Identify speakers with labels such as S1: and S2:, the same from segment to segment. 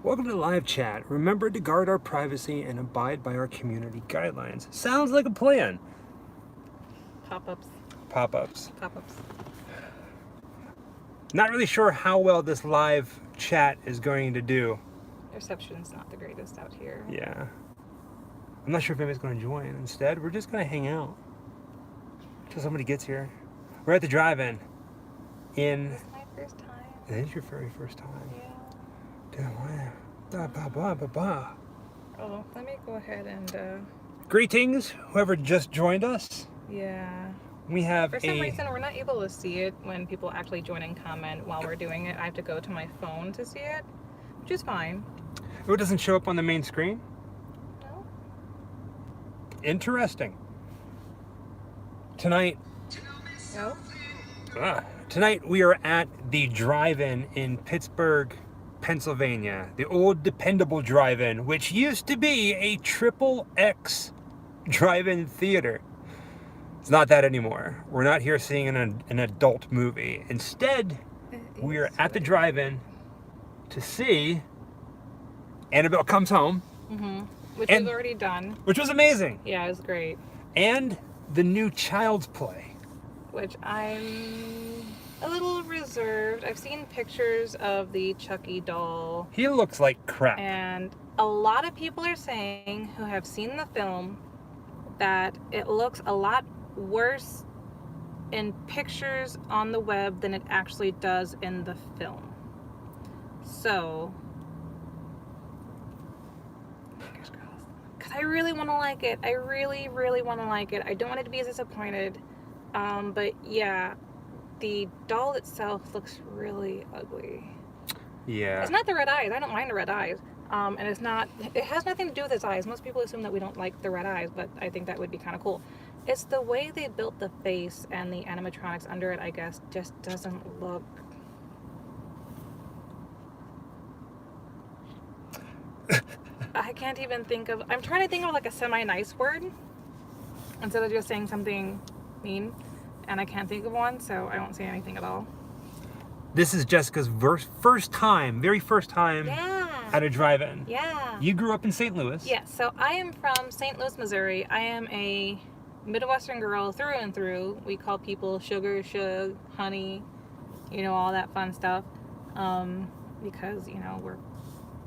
S1: Welcome to live chat. Remember to guard our privacy and abide by our community guidelines. Sounds like a plan.
S2: Pop-ups.
S1: Pop-ups.
S2: Pop-ups.
S1: Not really sure how well this live chat is going to do.
S2: Reception's not the greatest out here.
S1: Yeah. I'm not sure if anybody's going to join. Instead, we're just going to hang out until somebody gets here. We're at the drive-in.
S2: This is my first time.
S1: It is your very first time.
S2: Yeah. Oh, let me go ahead and,
S1: Greetings, whoever just joined us.
S2: yeah.
S1: We have
S2: For some reason, we're not able to see it when people actually join and comment while we're doing it. I have to go to my phone to see it, which is fine.
S1: Oh, it doesn't show up on the main screen?
S2: No?
S1: Interesting. Tonight,
S2: No?
S1: Tonight we are at the drive-in in Pittsburgh, Pennsylvania. The old dependable drive-in, which used to be a triple X drive-in theater. It's not that anymore. We're not here seeing an adult movie. Instead, we are at the drive-in to see Annabelle Comes Home.
S2: Mm-hmm. Which
S1: And-
S2: we've already done.
S1: Which was amazing.
S2: Yeah, it was great.
S1: And the new Child's Play.
S2: Which I'm a little reserved. I've seen pictures of the Chucky doll.
S1: He looks like crap.
S2: And a lot of people are saying, who have seen the film, that it looks a lot worse in pictures on the web than it actually does in the film. So, fingers crossed. Because I really want to like it. I really, really want to like it. I don't want it to be as disappointed. But yeah, the doll itself looks really ugly.
S1: Yeah.
S2: It's not the red eyes. I don't mind the red eyes. And it has nothing to do with its eyes. Most people assume that we don't like the red eyes, but I think that would be kind of cool. It's the way they built the face and the animatronics under it, I guess, just doesn't look... I can't even think of... I'm trying to think of like a semi-nice word instead of just saying something mean, and I can't think of one, so I won't say anything at all.
S1: This is Jessica's very first time
S2: Yeah.
S1: at a drive-in.
S2: Yeah.
S1: You grew up in St. Louis.
S2: Yeah, so I am from St. Louis, Missouri. I am a Midwestern girl through and through. We call people sugar, shug, honey, all that fun stuff. Because, we're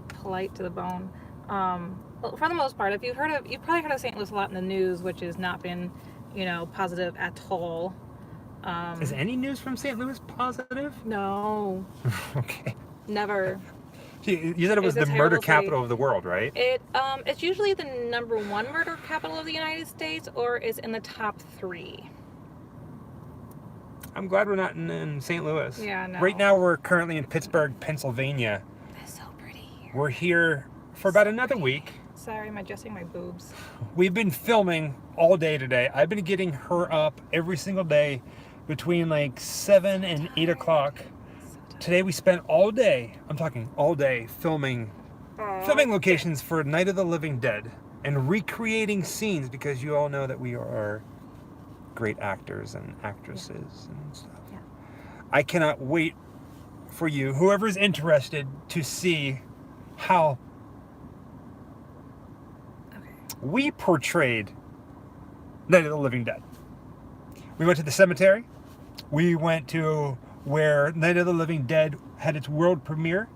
S2: polite to the bone. Well, for the most part, you've probably heard of St. Louis a lot in the news, which has not been, positive at all.
S1: Is any news from St. Louis positive?
S2: No.
S1: Okay.
S2: Never.
S1: You said it was
S2: It's a
S1: the murder
S2: terrible
S1: capital of the world, right?
S2: It's usually the #1 murder capital of the United States, or is in the top 3.
S1: I'm glad we're not in St. Louis.
S2: Yeah, no.
S1: Right now we're currently in Pittsburgh, Pennsylvania.
S2: It's so pretty here.
S1: We're here for about another week.
S2: Sorry, I'm adjusting my boobs.
S1: We've been filming all day today. I've been getting her up every single day between like 7 and 8 o'clock. Today we spent all day, I'm talking all day, filming locations for Night of the Living Dead and recreating scenes, because you all know that we are great actors and actresses and stuff.
S2: Yeah.
S1: I cannot wait for you, whoever's interested, to see how we portrayed Night of the Living Dead. We went to the cemetery. We went to where Night of the Living Dead had its world premiere.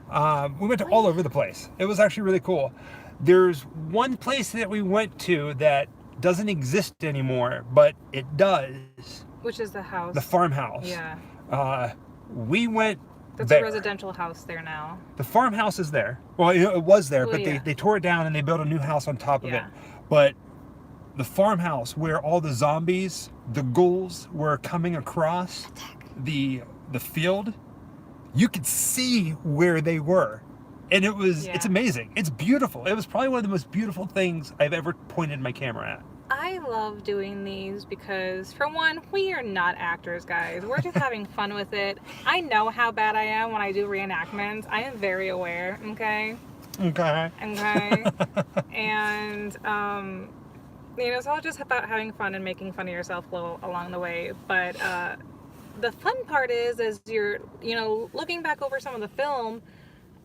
S1: We went to all over the place. It was actually really cool. There's one place that we went to that doesn't exist anymore, but it does.
S2: Which is the house?
S1: The farmhouse.
S2: Yeah.
S1: We went
S2: That's
S1: there.
S2: a residential house there now.
S1: The farmhouse is there. Well, it was there,
S2: Well,
S1: but
S2: yeah.
S1: they tore it down and they built a new house on top of it.
S2: Yeah.
S1: But the farmhouse, where all the zombies, the ghouls were coming across the field, you could see where they were. And it's amazing. It's beautiful. It was probably one of the most beautiful things I've ever pointed my camera at.
S2: I love doing these because, for one, we are not actors, guys. We're just having fun with it. I know how bad I am when I do reenactments. I am very aware, okay?
S1: Okay.
S2: Okay. And, it's all just about having fun and making fun of yourself along the way. But the fun part is you're, looking back over some of the film,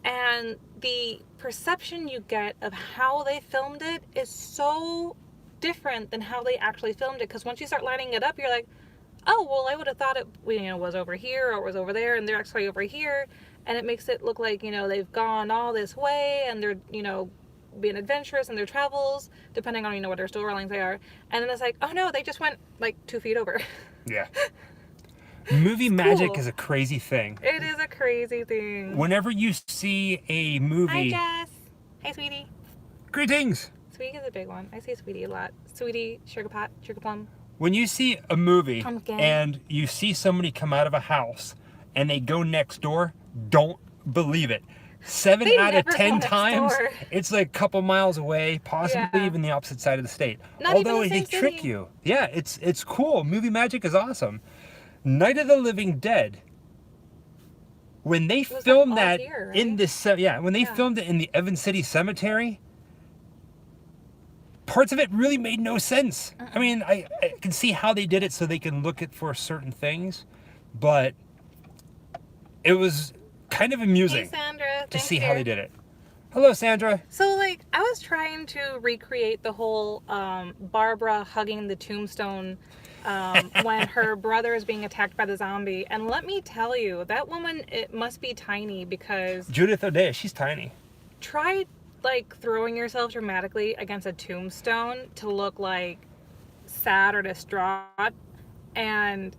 S2: And the perception you get of how they filmed it is so different than how they actually filmed it. Because once you start lining it up, you're like, oh, well, I would have thought it, was over here or it was over there, and they're actually over here. And it makes it look like, they've gone all this way and they're, being adventurous in their travels, depending on, what their storylines they are. And then it's like, oh no, they just went like 2 feet over.
S1: Yeah. Movie magic is a crazy thing.
S2: It is a crazy thing.
S1: Whenever you see a movie...
S2: Hi, Jess. Hi, sweetie.
S1: Greetings.
S2: Sweetie is a big one. I say sweetie a lot. Sweetie, sugar pot, sugar plum.
S1: When you see a movie
S2: Pumpkin.
S1: and you see somebody come out of a house and they go next door, don't believe it. 7 out of 10 times, it's like a couple miles away, possibly even the opposite side of the state. Although they trick you. Yeah, it's cool. Movie magic is awesome. Night of the Living Dead. When they filmed that in this, when they filmed it in the Evans City Cemetery, parts of it really made no sense. I mean, I can see how they did it so they can look at for certain things, but it was kind of amusing to see how they did it. Hello, Sandra.
S2: So, I was trying to recreate the whole Barbara hugging the tombstone when her brother is being attacked by the zombie. And let me tell you, that woman, it must be tiny because...
S1: Judith O'Dea, she's tiny.
S2: Try, throwing yourself dramatically against a tombstone to look, sad or distraught. And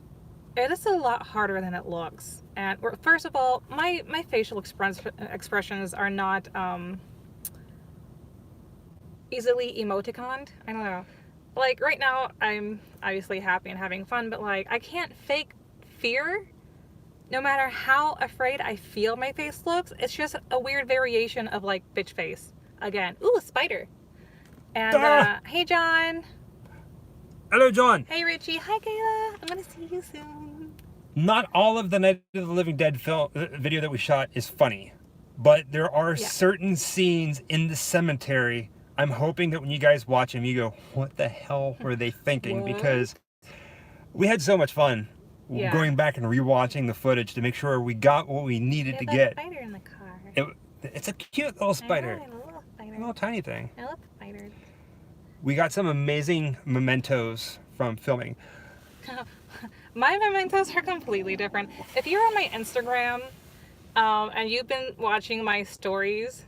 S2: it is a lot harder than it looks. And first of all, my facial expressions are not easily emoticoned. I don't know. Right now, I'm obviously happy and having fun, but I can't fake fear. No matter how afraid I feel my face looks, it's just a weird variation of bitch face. Again, ooh, a spider. And hey, John.
S1: Hello, John.
S2: Hey, Richie. Hi, Kayla. I'm gonna see you soon.
S1: Not all of the Night of the Living Dead video that we shot is funny, but there are certain scenes in the cemetery. I'm hoping that when you guys watch them, you go, what the hell were they thinking? Because we had so much fun going back and rewatching the footage to make sure we got what we needed to get.
S2: There's a spider in the car.
S1: It's a cute little spider.
S2: I know, a little spider.
S1: A little tiny thing.
S2: I love spiders.
S1: We got some amazing mementos from filming.
S2: My mementos are completely different. If you're on my Instagram and you've been watching my stories,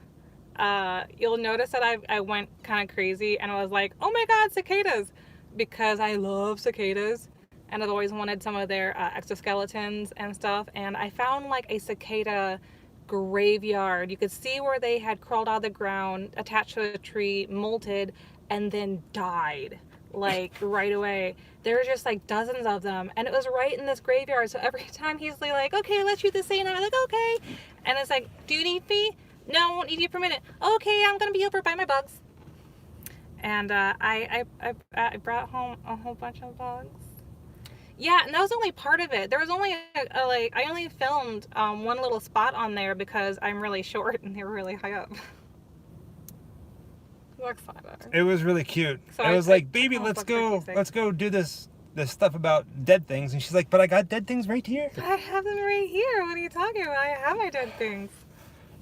S2: you'll notice that I went kind of crazy and I was like, oh my god, cicadas, because I love cicadas and I've always wanted some of their exoskeletons and stuff. And I found a cicada graveyard. You could see where they had crawled out of the ground, attached to a tree, molted, and then died right away. There were just dozens of them, and it was right in this graveyard. So every time he's like, okay, let's shoot the scene, and I'm like, okay. And it's like, do you need me? No, I won't need you for a minute. Okay, I'm gonna be over by my bugs. And I brought home a whole bunch of bugs. Yeah, and that was only part of it. There was only I only filmed one little spot on there because I'm really short and they were really high up.
S1: It was really cute. So I was like, baby, let's go do this stuff about dead things. And she's like, but I got dead things right here.
S2: I have them right here. What are you talking about? I have my dead things.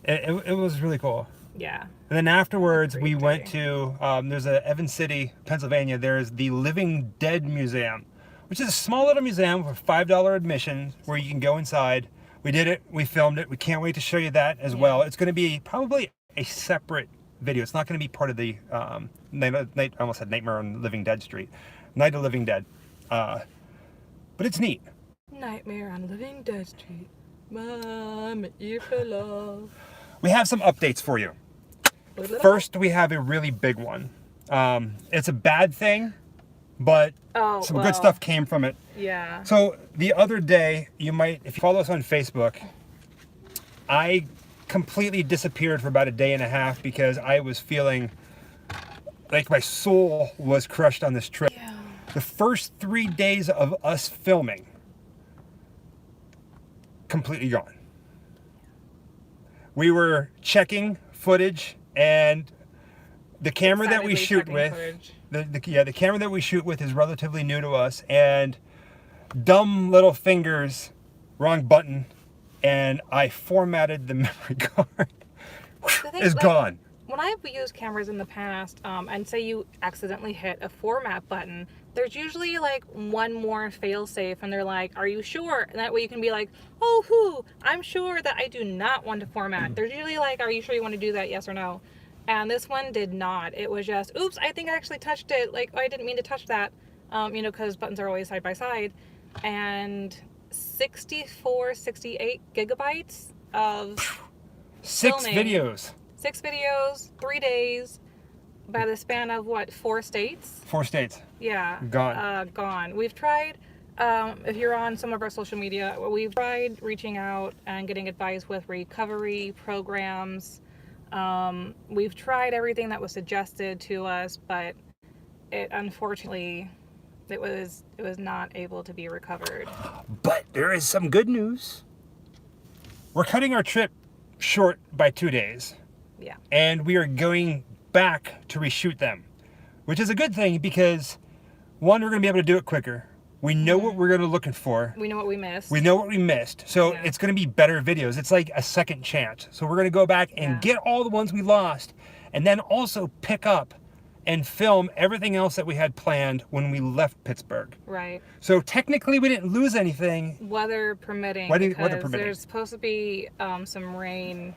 S1: It was really cool.
S2: Yeah.
S1: And then afterwards, we went to, there's a Evans City, Pennsylvania. There's the Living Dead Museum, which is a small little museum for $5 admission where you can go inside. We did it. We filmed it. We can't wait to show you that as well. It's going to be probably a separate video. It's not going to be part of the I almost said Nightmare on Living Dead Street. Night of Living Dead. But it's neat.
S2: Nightmare on Living Dead Street. Mom, if you love.
S1: We have some updates for you. First, we have a really big one. It's a bad thing, but some good stuff came from it.
S2: Yeah.
S1: So the other day, if you follow us on Facebook, I completely disappeared for about a day and a half because I was feeling like my soul was crushed on this trip.
S2: Yeah.
S1: The first 3 days of us filming, completely gone. We were checking footage, and the camera that we shoot with, the camera that we shoot with is relatively new to us, and dumb little fingers, wrong button, and I formatted the memory card.
S2: the thing
S1: is
S2: like,
S1: gone.
S2: when I've used cameras in the past, and say you accidentally hit a format button, there's usually like one more fail-safe, and they're like, "Are you sure?" And that way you can be like, "Oh, I'm sure that I do not want to format." There's usually like, "Are you sure you want to do that? Yes or no?" And this one did not. It was just, "Oops, I think I actually touched it. Like, oh, I didn't mean to touch that." Because buttons are always side by side, and 64, 68 gigabytes of
S1: 6
S2: filming.
S1: videos.
S2: 6 videos, 3 days, by the span of what, 4 states?
S1: 4 states.
S2: Yeah.
S1: Gone.
S2: Gone. We've tried, if you're on some of our social media, we've tried reaching out and getting advice with recovery programs. We've tried everything that was suggested to us, but it unfortunately it was not able to be recovered.
S1: But there is some good news. We're cutting our trip short by 2 days.
S2: Yeah.
S1: And we are going back to reshoot them, which is a good thing because, one, we're going to be able to do it quicker. We know what we're going to looking for.
S2: We know what we missed.
S1: We know what we missed. So
S2: Yeah.
S1: it's going to be better videos. It's like a second chance. So we're going to go back and
S2: Yeah.
S1: get all the ones we lost, and then also pick up and film everything else that we had planned when we left Pittsburgh.
S2: Right.
S1: So technically we didn't lose anything.
S2: Weather permitting.
S1: Weather
S2: because
S1: permitting.
S2: there's supposed to be some rain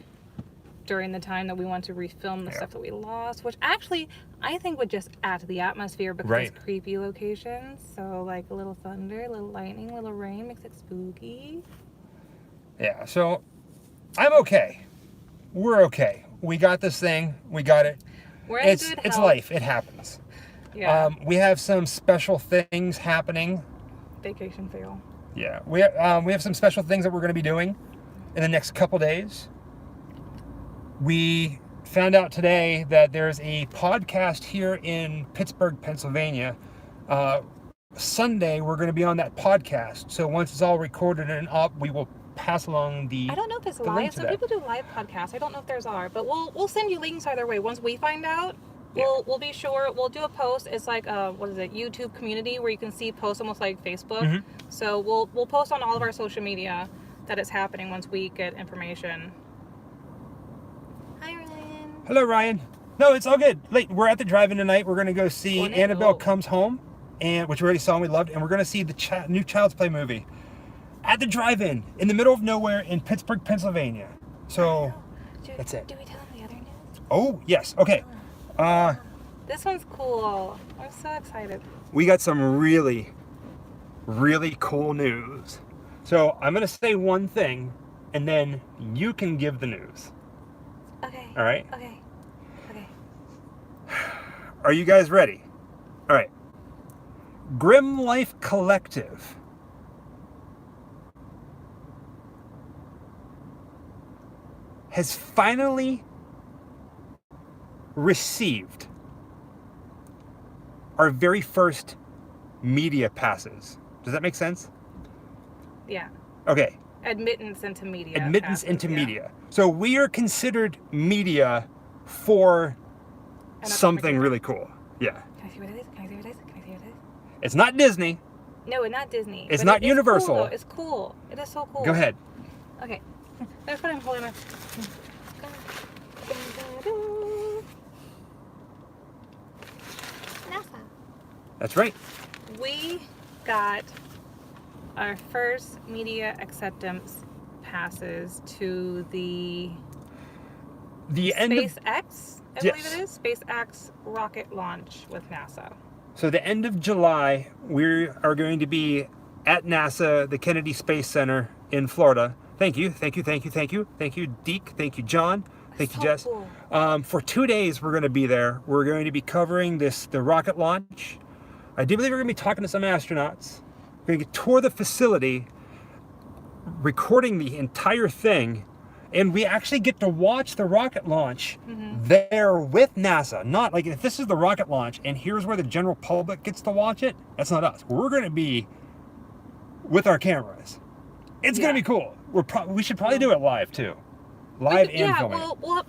S2: during the time that we want to refilm the stuff that we lost, which actually I think would just add to the atmosphere because
S1: Right.
S2: it's creepy locations. So like a little thunder, a little lightning, a little rain makes it spooky.
S1: Yeah, so I'm okay. We're okay. We got this thing. We got it.
S2: We're in
S1: It's
S2: good
S1: it's
S2: health.
S1: life. It happens.
S2: Yeah.
S1: We have some special things happening.
S2: Vacation fail.
S1: Yeah, we have some special things that we're going to be doing in the next couple days. We found out today that there's a podcast here in Pittsburgh, Pennsylvania. Sunday, we're going to be on that podcast. So once it's all recorded and up, we will pass along the.
S2: I don't know if it's
S1: the link
S2: live.
S1: to
S2: Some
S1: that.
S2: people do live podcasts. I don't know if theirs are, but we'll send you links either way. Once we find out, we'll be sure. We'll do a post. It's like what is it? YouTube community where you can see posts almost like Facebook.
S1: Mhm.
S2: So we'll post on all of our social media that it's happening once we get information. Hi, Ryan.
S1: Hello, Ryan. No, it's all good. We're at the drive-in tonight. We're going to go see
S2: Wonderful.
S1: Annabelle Comes Home, and which we already saw and we loved, and we're going to see the new Child's Play movie at the drive-in in the middle of nowhere in Pittsburgh, Pennsylvania. So that's it.
S2: Do we tell them the other news?
S1: Oh, yes. Okay.
S2: This one's cool. I'm so excited.
S1: We got some really, really cool news. So I'm going to say one thing, and then you can give the news.
S2: Okay.
S1: All right?
S2: Okay.
S1: Are you guys ready? All right. Grim Life Collective has finally received our very first media passes. Does that make sense?
S2: Yeah.
S1: Okay.
S2: Admittance into media.
S1: Admittance
S2: passes,
S1: into
S2: yeah.
S1: media. So we are considered media for
S2: And a
S1: something
S2: particular-
S1: really cool. Yeah.
S2: Can I see what it is? Can I see what it is? Can I see what it is?
S1: It's not Disney.
S2: No, it's not Disney.
S1: It's
S2: but
S1: not
S2: it is
S1: Universal.
S2: Cool, though. It's cool. It is so cool.
S1: Go ahead.
S2: Okay. There's what I'm holding up. NASA.
S1: That's right.
S2: We got our first media acceptance passes to the
S1: The end of
S2: SpaceX, I
S1: Yes.
S2: believe it is, SpaceX rocket launch with NASA.
S1: So the end of July, we are going to be at NASA, the Kennedy Space Center in Florida. Thank you, thank you, thank you, thank you, thank you, Deke, thank you, John, thank you,
S2: So
S1: Jess.
S2: cool.
S1: For 2 days, we're going to be there. We're going to be covering the rocket launch. I do believe we're going to be talking to some astronauts. We're going to tour the facility, recording the entire thing, and we actually get to watch the rocket launch there with NASA. Not like if this is the rocket launch and here's where the general public gets to watch it, that's not us. We're going to be with our cameras. It's going to be cool. We should probably do it live too. Live and filming.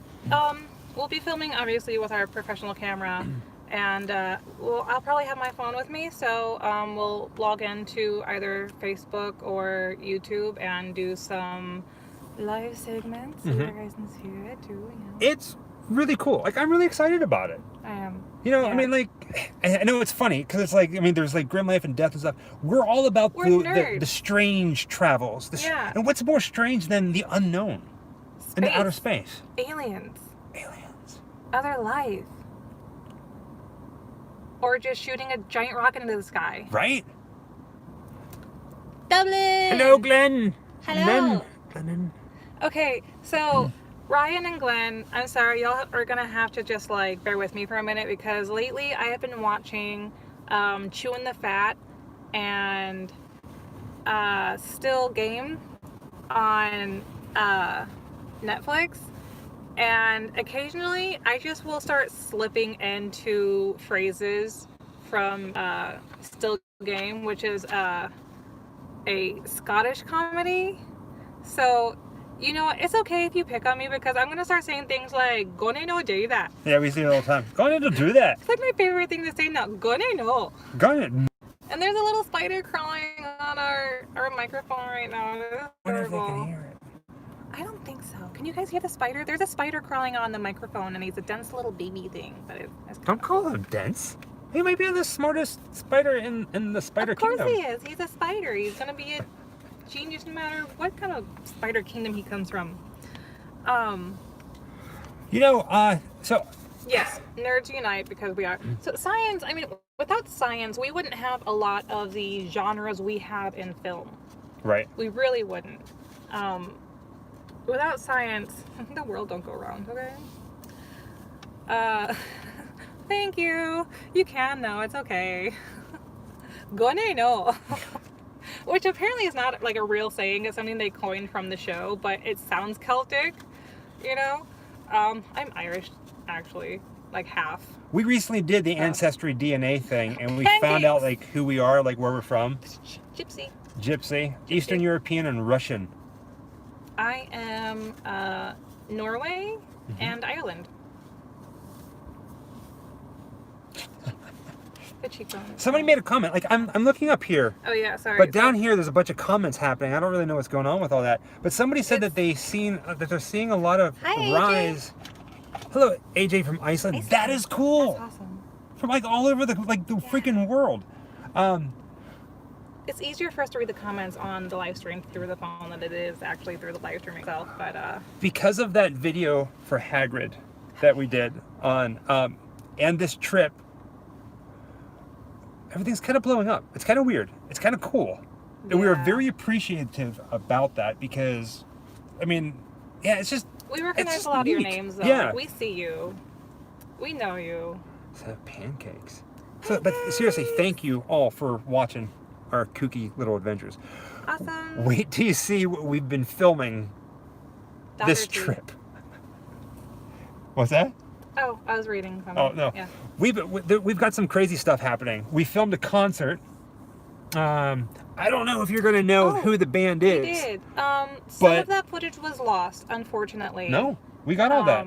S2: We'll be filming obviously with our professional camera, and I'll probably have my phone with me, so we'll log into either Facebook or YouTube and do some live segments. So
S1: Mhm.
S2: you guys can see it too. You know.
S1: It's really cool. Like, I'm really excited about it.
S2: I am.
S1: You know, I
S2: Yeah.
S1: mean, like, I know it's funny because it's like, I mean, there's like grim life and death and stuff. We're all about
S2: We're
S1: the
S2: nerds.
S1: strange travels.
S2: Yeah.
S1: And what's more strange than the unknown in the outer space?
S2: Aliens.
S1: Aliens.
S2: Other life. Or just shooting a giant rocket into the sky.
S1: Right?
S2: Dublin!
S1: Hello, Glenn.
S2: Hello.
S1: Glenn.
S2: Okay, so Ryan and Glenn, I'm sorry, y'all are gonna have to just like bear with me for a minute because lately I have been watching Chewing the Fat and Still Game on Netflix, and occasionally I just will start slipping into phrases from Still Game, which is a Scottish comedy. So, you know, it's okay if you pick on me because I'm gonna start saying things like "Gonna no do that."
S1: Yeah, we see it all the time. Go ahead and do that.
S2: It's like my favorite thing to say now. Gonna no.
S1: Go ahead.
S2: And there's a little spider crawling on our microphone right now. It's
S1: Wonder if they
S2: adorable.
S1: can hear it.
S2: I don't think so. Can you guys hear the spider? There's a spider crawling on the microphone, and he's a dense little baby thing. But it's
S1: Don't call him dense. He might be the smartest spider in the spider kingdom.
S2: Of course he is. He's a spider. He's gonna be a genius no matter what kind of spider kingdom he comes from.
S1: You know, so
S2: Yes, nerds unite because we are. So science, I mean, without science, we wouldn't have a lot of the genres we have in film.
S1: right.
S2: We really wouldn't. Without science, the world don't go round, okay? Thank you. You can though, it's okay. Gone no. Which apparently is not like a real saying, it's something they coined from the show, but it sounds Celtic, you know? I'm Irish, actually, like half.
S1: We recently did the ancestry DNA thing, and we
S2: Pancakes.
S1: found out like who we are, like where we're from.
S2: Gypsy.
S1: Gypsy, Eastern European, and Russian.
S2: I am Norway and Ireland. Good cheekbones.
S1: Somebody made a comment. Like I'm looking up here,
S2: Oh yeah, sorry.
S1: but down here there's a bunch of comments happening. I don't really know what's going on with all that. But somebody said that they're seeing a lot of
S2: Hi, AJ.
S1: rise. Hello, AJ from Iceland.
S2: Iceland.
S1: That is cool.
S2: That's awesome.
S1: From like all over the freaking world.
S2: It's easier for us to read the comments on the live stream through the phone than it is actually through the live stream itself. But
S1: Because of that video for Hagrid that we did on and this trip, everything's kind of blowing up. It's kind of weird. It's kind of cool. And we were
S2: Yeah.
S1: very appreciative about that because, I mean, yeah, it's just...
S2: we
S1: it's
S2: recognize
S1: just
S2: a lot of your
S1: neat.
S2: names though.
S1: Yeah.
S2: Like, we see you. We know you.
S1: So, pancakes. So, but seriously, thank you all for watching our kooky little adventures.
S2: Awesome.
S1: Wait till you see what we've been filming this
S2: Dr. T.
S1: trip. What's that?
S2: Oh, I was reading something.
S1: Oh, no.
S2: Yeah.
S1: We've got some crazy stuff happening. We filmed a concert. I don't know if you're going to know who the band is.
S2: We did. Some
S1: But-
S2: of that footage was lost, unfortunately.
S1: No, we got all that.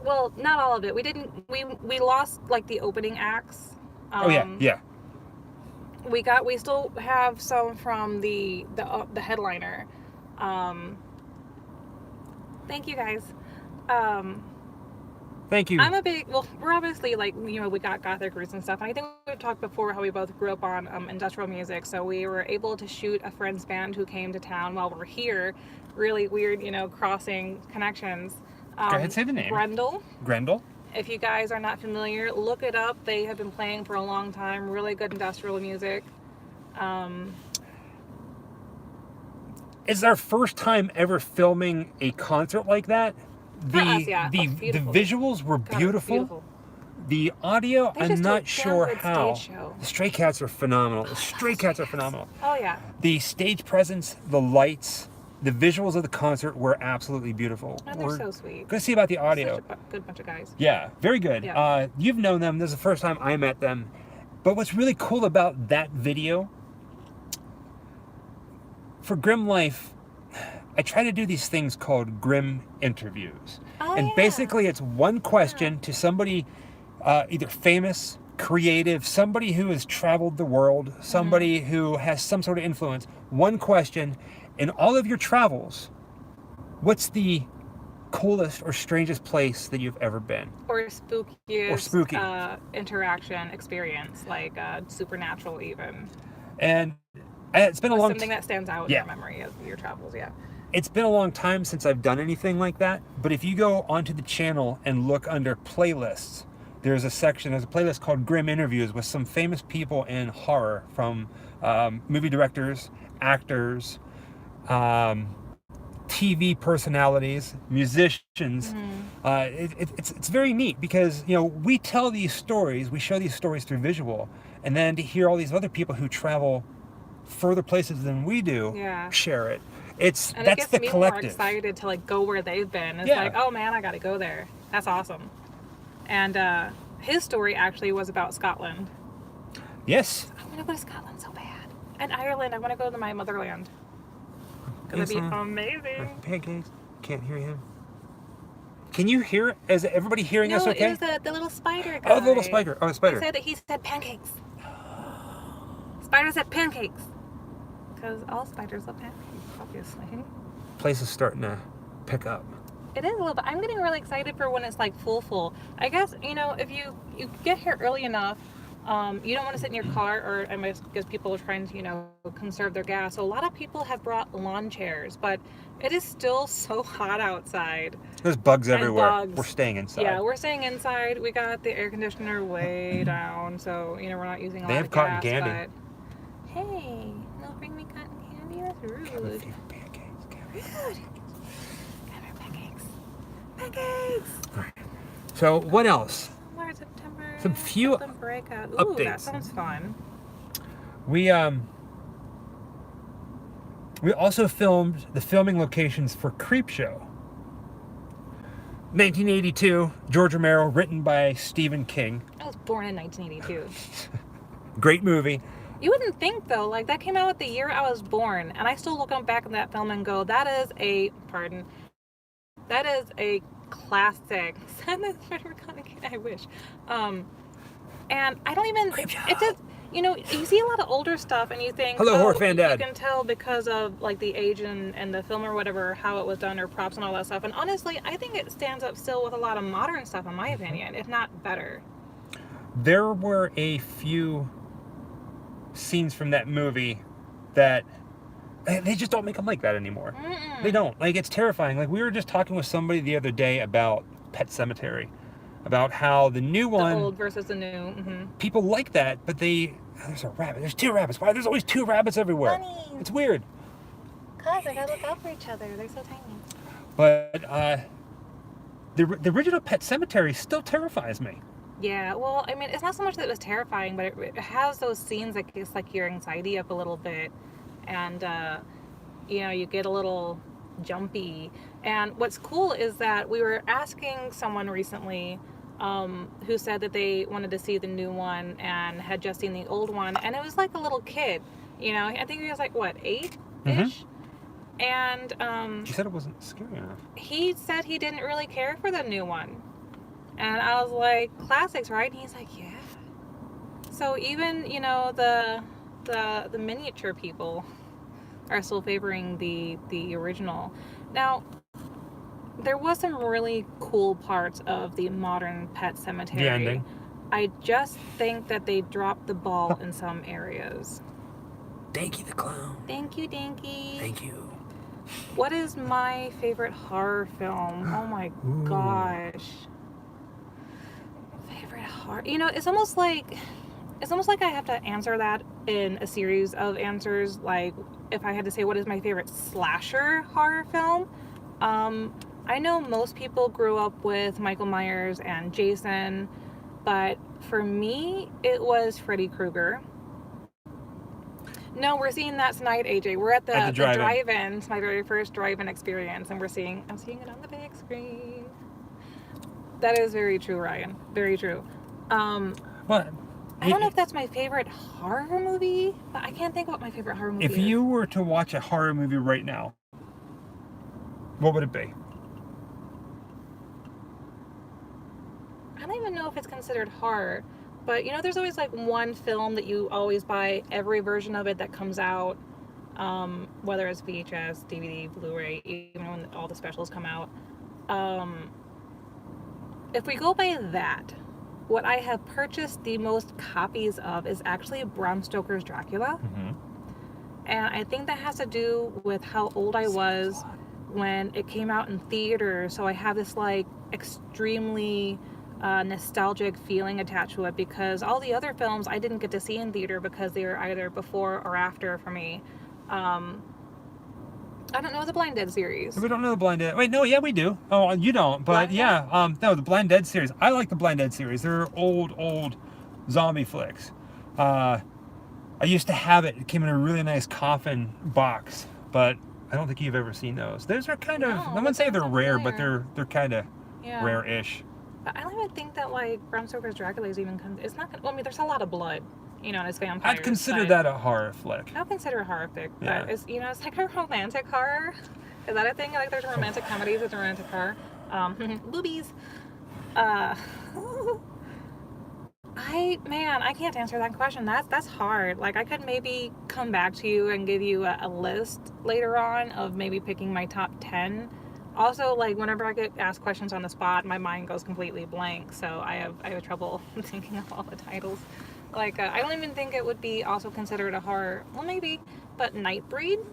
S2: Well, not all of it. We didn't. We lost like the opening acts.
S1: Oh yeah, yeah.
S2: We still have some from the headliner. Thank you guys.
S1: Thank you.
S2: I'm a big, well, we're obviously like, you know, we got gothic roots and stuff. And I think we've talked before how we both grew up on industrial music. So we were able to shoot a friend's band who came to town while we're here. Really weird, you know, crossing connections.
S1: Go ahead, say the name.
S2: Grendel.
S1: Grendel.
S2: If you guys are not familiar, look it up. They have been playing for a long time. Really good industrial music.
S1: It's our first time ever filming a concert like that.
S2: For us, yeah.
S1: The
S2: Oh, beautiful.
S1: visuals were
S2: God,
S1: beautiful. The audio,
S2: They
S1: I'm
S2: just do a
S1: not
S2: damn
S1: sure
S2: good
S1: how.
S2: stage show.
S1: The Stray Cats are phenomenal. The Stray Cats are phenomenal.
S2: Oh yeah.
S1: The stage presence, the lights, the visuals of the concert were absolutely beautiful.
S2: Oh, they're
S1: We're
S2: so sweet.
S1: gonna see about the audio.
S2: Such a good bunch of guys.
S1: Yeah, very good.
S2: Yeah.
S1: You've known them. This is the first time I met them. But what's really cool about that video, for Grim Life, I try to do these things called Grim interviews.
S2: Oh,
S1: and
S2: yeah.
S1: basically it's one question to somebody either famous, creative, somebody who has traveled the world, somebody who has some sort of influence. One question. In all of your travels, What's the coolest or strangest place that you've ever been?
S2: Or spookiest
S1: Or spooky?
S2: interaction experience, like supernatural even.
S1: And it's been a
S2: What's
S1: long
S2: something that stands out in
S1: Yeah.
S2: your memory of your travels? Yeah.
S1: It's been a long time since I've done anything like that, but if you go onto the channel and look under playlists, there's a playlist called Grim Interviews with some famous people in horror, from movie directors, actors, um, TV personalities, musicians. It's very neat because, you know, we tell these stories, we show these stories through visual, and then to hear all these other people who travel further places than we do
S2: Yeah.
S1: share it.
S2: And
S1: That's
S2: it gets
S1: the
S2: me
S1: collective.
S2: more excited to like go where they've been. It's
S1: Yeah.
S2: like, oh man, I got to go there. That's awesome. And his story actually was about Scotland.
S1: Yes.
S2: I want to go to Scotland so bad. And Ireland. I want to go to my motherland. Because that'd be amazing.
S1: Pancakes. Can't hear him. Can you hear? Is everybody hearing us
S2: No,
S1: okay?
S2: it was the little spider guy.
S1: Oh, the little spider. Oh, the spider.
S2: He said pancakes. Spider said pancakes. Because all spiders love pancakes, obviously.
S1: Place is starting to pick up.
S2: It is a little bit. I'm getting really excited for when it's like full. I guess, you know, if you get here early enough, you don't want to sit in your car, or I guess people are trying to, you know, conserve their gas. So a lot of people have brought lawn chairs, but it is still so hot outside.
S1: There's bugs everywhere.
S2: bugs.
S1: We're staying inside.
S2: Yeah, we're staying inside. We got the air conditioner way down, so, you know, we're not using a
S1: They
S2: lot
S1: have
S2: of
S1: cotton
S2: gas.
S1: candy.
S2: But hey, they'll bring me cotton candy? That's rude.
S1: Pancakes.
S2: Rude. Come here, pancakes. Pancakes!
S1: All right. So what else?
S2: Somewhere in September.
S1: Some few
S2: something breakout. Ooh,
S1: updates.
S2: that sounds fun.
S1: We also filmed the filming locations for Creepshow. 1982, George Romero, written by Stephen King.
S2: I was born in 1982.
S1: Great movie.
S2: You wouldn't think, though, like, that came out the year I was born, and I still look back at that film and go, that is a classic. I wish. And I don't even, it does, you know, you see a lot of older stuff and you think,
S1: Hello, horror fan dad.
S2: You can tell because of, like, the age and the film or whatever, how it was done, or props and all that stuff. And honestly, I think it stands up still with a lot of modern stuff, in my opinion, if not better.
S1: There were a few scenes from that movie that they just don't make them like that anymore.
S2: Mm-mm.
S1: They don't. Like, it's terrifying. Like, we were just talking with somebody the other day about Pet Sematary, about how the new one,
S2: The old versus the new. Mm-hmm.
S1: people like that, but there's a rabbit. There's two rabbits. Why? There's always two rabbits everywhere.
S2: Funny.
S1: It's weird.
S2: Cause they gotta look out for each other. They're so tiny.
S1: But the original Pet Sematary still terrifies me.
S2: Yeah, well, I mean, it's not so much that it was terrifying, but it has those scenes that gets like your anxiety up a little bit, and you know, you get a little jumpy. And what's cool is that we were asking someone recently who said that they wanted to see the new one and had just seen the old one, and it was like a little kid, you know. I think he was like, what, 8-ish?
S1: Mm-hmm.
S2: And
S1: She said it wasn't scary enough.
S2: he said he didn't really care for the new one. And I was like, classics, right? And he's like, yeah. So even, you know, the miniature people are still favoring the original. Now, there was some really cool parts of the modern Pet Sematary.
S1: The ending.
S2: I just think that they dropped the ball in some areas.
S1: Dinky the Clown.
S2: Thank you, Dinky.
S1: Thank you.
S2: What is my favorite horror film? Oh my gosh. Favorite horror. You know, it's almost like I have to answer that in a series of answers. Like, if I had to say what is my favorite slasher horror film, I know most people grew up with Michael Myers and Jason, but for me, it was Freddy Krueger. No, we're seeing that tonight, AJ. We're at the drive-in. It's my very first drive-in experience, and I'm seeing it on the big screen. That is very true, Ryan. Very true.
S1: What?
S2: I don't know if that's my favorite horror movie, but I can't think of what my favorite horror movie is.
S1: If you were to watch a horror movie right now, what would it be?
S2: I don't even know if it's considered horror, but you know, there's always like one film that you always buy every version of it that comes out. whether it's VHS, DVD, Blu-ray, even when all the specials come out. If we go by that, what I have purchased the most copies of is actually Bram Stoker's Dracula.
S1: Mm-hmm.
S2: And I think that has to do with how old I was when it came out in theaters. So I have this like extremely nostalgic feeling attached to it, because all the other films I didn't get to see in theater because they were either before or after for me. I don't know the Blind Dead series.
S1: We don't know the Blind Dead. Wait, no, yeah, we do. Oh, you don't, but
S2: Blind
S1: yeah, no, the Blind Dead series. I like the Blind Dead series. They're old zombie flicks. I used to have it. It came in a really nice coffin box, but I don't think you've ever seen those. Those are kind of, I wouldn't say they're rare, but they're kind of rare-ish.
S2: But I don't even think that like Bram Stoker's Dracula is even. It's not. Well, I mean, there's a lot of blood. You know, and it's vampires.
S1: I'd consider that a horror flick.
S2: I'll consider a horror flick,
S1: Yeah.
S2: but it's, you know, it's like a romantic horror. Is that a thing? Like there's romantic comedies with romantic horror. Boobies. I can't answer that question. That's hard. Like I could maybe come back to you and give you a list later on of maybe picking my top 10. Also, like whenever I get asked questions on the spot, my mind goes completely blank. So I have trouble thinking of all the titles. Like, I don't even think it would be also considered a horror. Well, maybe, but Nightbreed?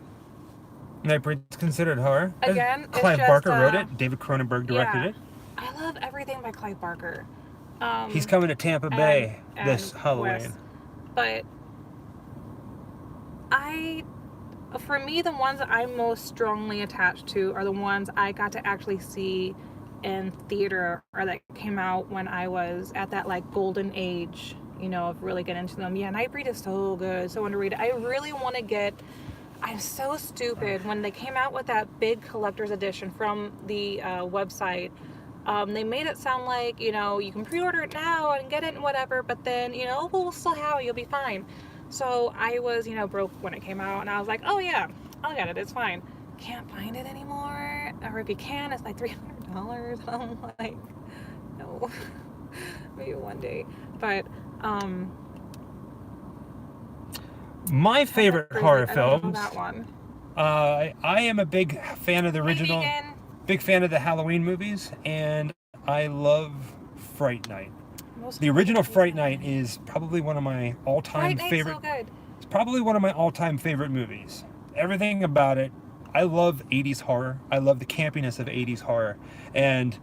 S1: Nightbreed's considered horror.
S2: Again,
S1: Clive
S2: it's just,
S1: Barker wrote it. David Cronenberg directed it.
S2: I love everything by Clive Barker.
S1: He's coming to Tampa Bay this Halloween.
S2: West. But for me, the ones that I'm most strongly attached to are the ones I got to actually see in theater, or that came out when I was at that like golden age, you know, of really getting into them. Yeah, Nightbreed is so good, so underrated. I really want to get. I'm so stupid. When they came out with that big collector's edition from the website, they made it sound like, you know, you can pre-order it now and get it and whatever, but then, you know, we'll still have it, you'll be fine. So I was, you know, broke when it came out, and I was like, oh yeah, I'll get it, it's fine. Can't find it anymore, or if you can, it's like $300. I'm like, no, maybe one day. But
S1: my favorite horror films.
S2: That one.
S1: I am a big fan of the original, big fan of the Halloween movies, and I love Fright Night. The original Fright Night is probably one of my all-time favorite. So good. It's probably one of my all-time favorite movies. Everything about it. I love 80s horror. I love the campiness of 80s horror. And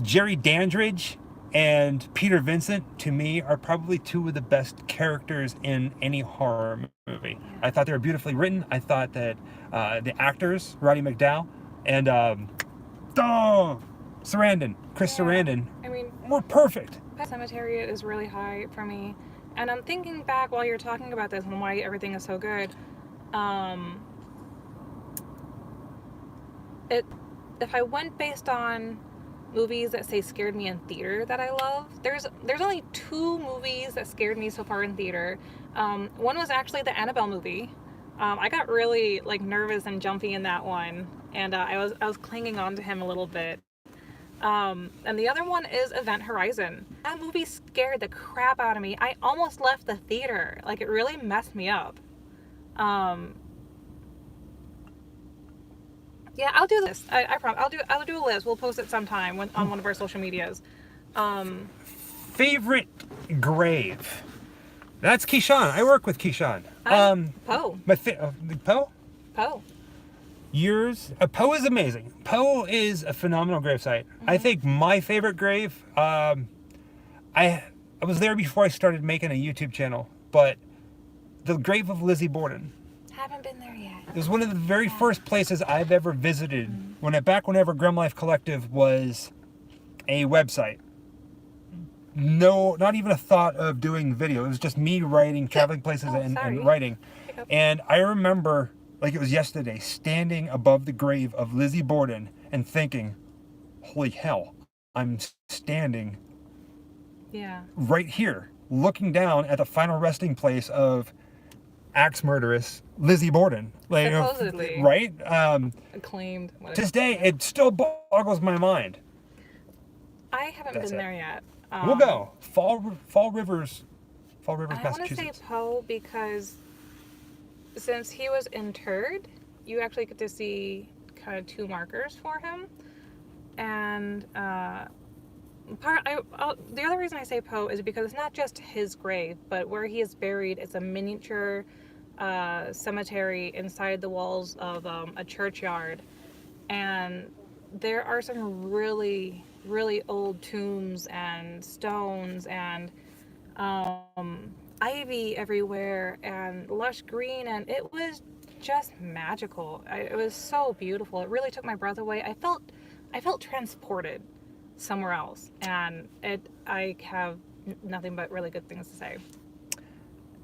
S1: Jerry Dandridge and Peter Vincent, to me, are probably two of the best characters in any horror movie. I thought they were beautifully written. I thought that the actors, Roddy McDowall and Chris Sarandon, were perfect.
S2: Pet Cemetery is really high for me. And I'm thinking back while you're talking about this and why everything is so good. If I went based on movies that say scared me in theater that I love, there's only 2 movies that scared me so far in theater. One was actually the Annabelle movie. I got really like nervous and jumpy in that one, and I was clinging on to him a little bit. And the other one is Event Horizon. That movie scared the crap out of me. I almost left the theater. Like, it really messed me up. Yeah, I'll do this. I promise. I'll do a list. We'll post it sometime on one of our social medias.
S1: Favorite grave. That's Keyshawn. I work with Keyshawn.
S2: Poe.
S1: Poe?
S2: Poe.
S1: Yours? Poe is amazing. Poe is a phenomenal gravesite. Mm-hmm. I think my favorite grave, I was there before I started making a YouTube channel, but the grave of Lizzie Borden.
S2: Haven't been there yet.
S1: It was one of the very first places I've ever visited whenever Grim Life Collective was a website. No, not even a thought of doing video. It was just me writing, traveling places and writing. And I remember, like it was yesterday, standing above the grave of Lizzie Borden and thinking, holy hell, I'm standing right here, looking down at the final resting place of axe murderess Lizzie Borden. Like,
S2: supposedly.
S1: Right?
S2: Acclaimed.
S1: To this day, it still boggles my mind.
S2: I haven't been there yet.
S1: We'll go. Fall Rivers,
S2: Massachusetts. I want to say Poe because since he was interred, you actually get to see kind of two markers for him. And the other reason I say Poe is because it's not just his grave, but where he is buried is a miniature cemetery inside the walls of a churchyard. And there are some really, really old tombs and stones and ivy everywhere and lush green, and it was just magical. It was so beautiful. It really took my breath away. I felt transported somewhere else, and I have nothing but really good things to say.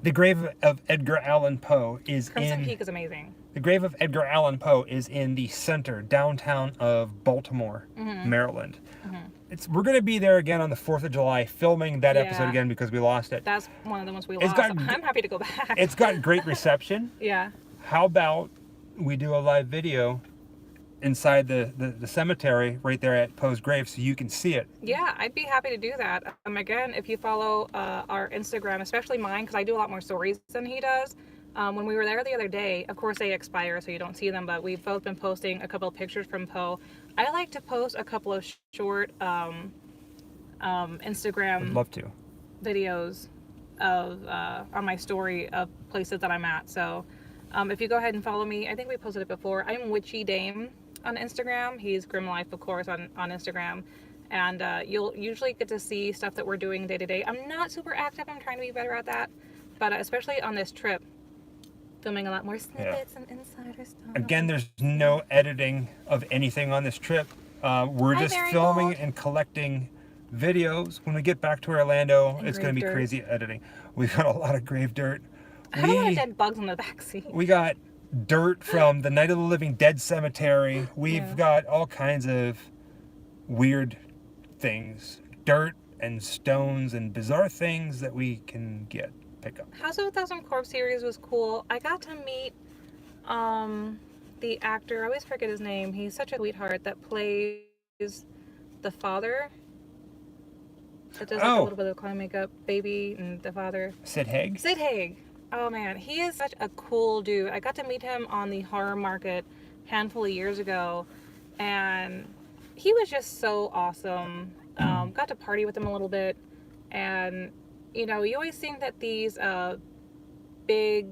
S1: The grave of Edgar Allan Poe is
S2: Crimson Peak is amazing.
S1: The grave of Edgar Allan Poe is in the center, downtown of Baltimore, Maryland. We're going to be there again on the 4th of July, filming that episode again because we lost it.
S2: That's one of the ones we lost. I'm happy to go back.
S1: It's got great reception.
S2: Yeah.
S1: How about we do a live video inside the cemetery right there at Poe's grave so you can see it?
S2: Yeah, I'd be happy to do that. Again, if you follow our Instagram, especially mine, because I do a lot more stories than he does. When we were there the other day, of course they expire so you don't see them, but we've both been posting a couple of pictures from Poe. I like to post a couple of short Instagram
S1: I'd love to.
S2: videos of on my story of places that I'm at. So if you go ahead and follow me, I think we posted it before. I'm Witchy Dame on Instagram. He's Grim Life, of course, on Instagram. And you'll usually get to see stuff that we're doing day to day. I'm not super active. I'm trying to be better at that. But especially on this trip, filming a lot more snippets and insider stuff.
S1: Again, there's no editing of anything on this trip. We're just filming and collecting videos. When we get back to Orlando, it's going to be crazy editing. We've got a lot of grave dirt.
S2: I have a lot of dead bugs on the back seat.
S1: We got dirt from the Night of the Living Dead cemetery. We've got all kinds of weird things. Dirt and stones and bizarre things that we can pick up.
S2: House of a Thousand Corpse series was cool. I got to meet the actor, I always forget his name. He's such a sweetheart that plays the father. That does like a little bit of clown makeup, baby, and the father.
S1: Sid Haig?
S2: Sid Haig. Oh man, he is such a cool dude. I got to meet him on the horror market a handful of years ago, and he was just so awesome. Got to party with him a little bit, and you know, you always think that these big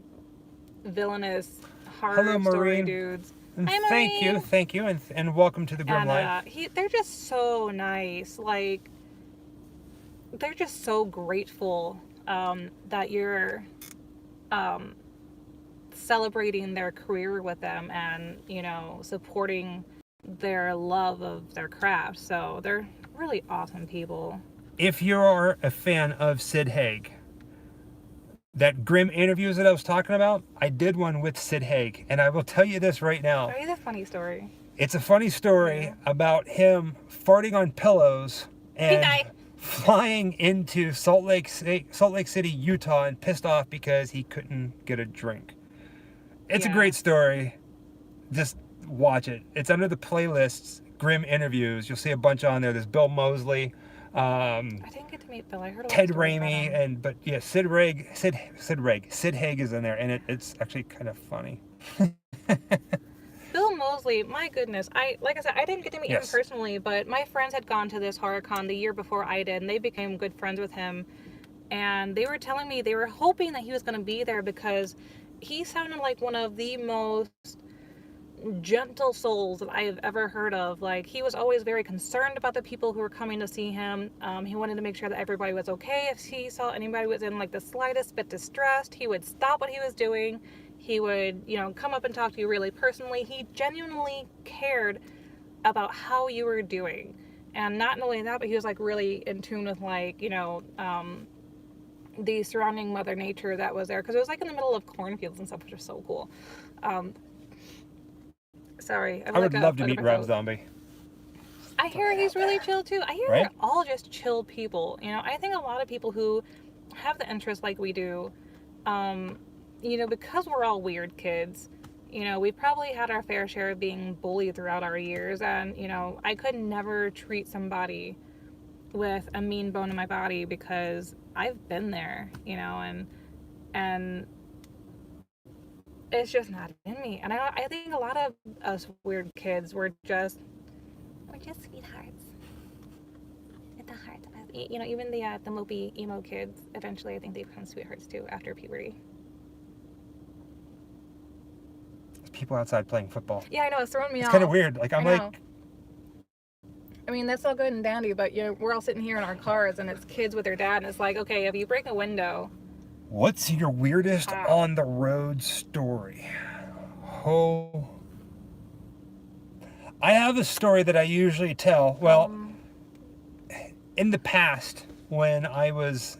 S2: villainous horror story dudes.
S1: Thank you, and welcome to the Grim Life.
S2: They're just so nice. Like, they're just so grateful that you're celebrating their career with them and, you know, supporting their love of their craft. So they're really awesome people.
S1: If you're a fan of Sid Haig, that Grim interviews that I was talking about, I did one with Sid Haig, and I will tell you this right now.
S2: It's a funny story.
S1: It's a funny story about him farting on pillows and flying into Salt Lake City, Utah, and pissed off because he couldn't get a drink. It's a great story. Just watch it. It's under the playlists, Grim interviews. You'll see a bunch on there. There's Bill Moseley.
S2: I didn't get to meet Bill. I heard a lot
S1: Ted
S2: of stories
S1: Raimi, Sid Haig is in there, and it's actually kind of funny.
S2: Bill Moseley, my goodness. Like I said, I didn't get to meet him personally, but my friends had gone to this horror con the year before I did, and they became good friends with him. And they were telling me they were hoping that he was going to be there because he sounded like one of the most gentle souls that I have ever heard of. Like, he was always very concerned about the people who were coming to see him. He wanted to make sure that everybody was okay. If he saw anybody was in like the slightest bit distressed, he would stop what he was doing. He would, you know, come up and talk to you really personally. He genuinely cared about how you were doing. And not only that, but he was like really in tune with, like, you know, the surrounding Mother Nature that was there, because it was like in the middle of cornfields and stuff, which was so cool. Sorry,
S1: I would love to meet Rob Zombie.
S2: I hear he's really chill too. I hear they're all just chill people. You know, I think a lot of people who have the interest like we do, you know, because we're all weird kids, you know, we probably had our fair share of being bullied throughout our years, and, you know, I could never treat somebody with a mean bone in my body because I've been there, you know, and it's just not in me. And I think a lot of us weird kids we're just sweethearts at the heart. You know, even the mopey emo kids, eventually I think they become sweethearts too after puberty.
S1: There's people outside playing football.
S2: Yeah, I know, it's throwing me
S1: It's
S2: off.
S1: kind of weird. Like, I'm like,
S2: I mean, that's all good and dandy, but you know, we're all sitting here in our cars and it's kids with their dad, and it's like, okay, if you break a window.
S1: what's your weirdest on the road story? Oh, I have a story that I usually tell. Well, in the past, when I was,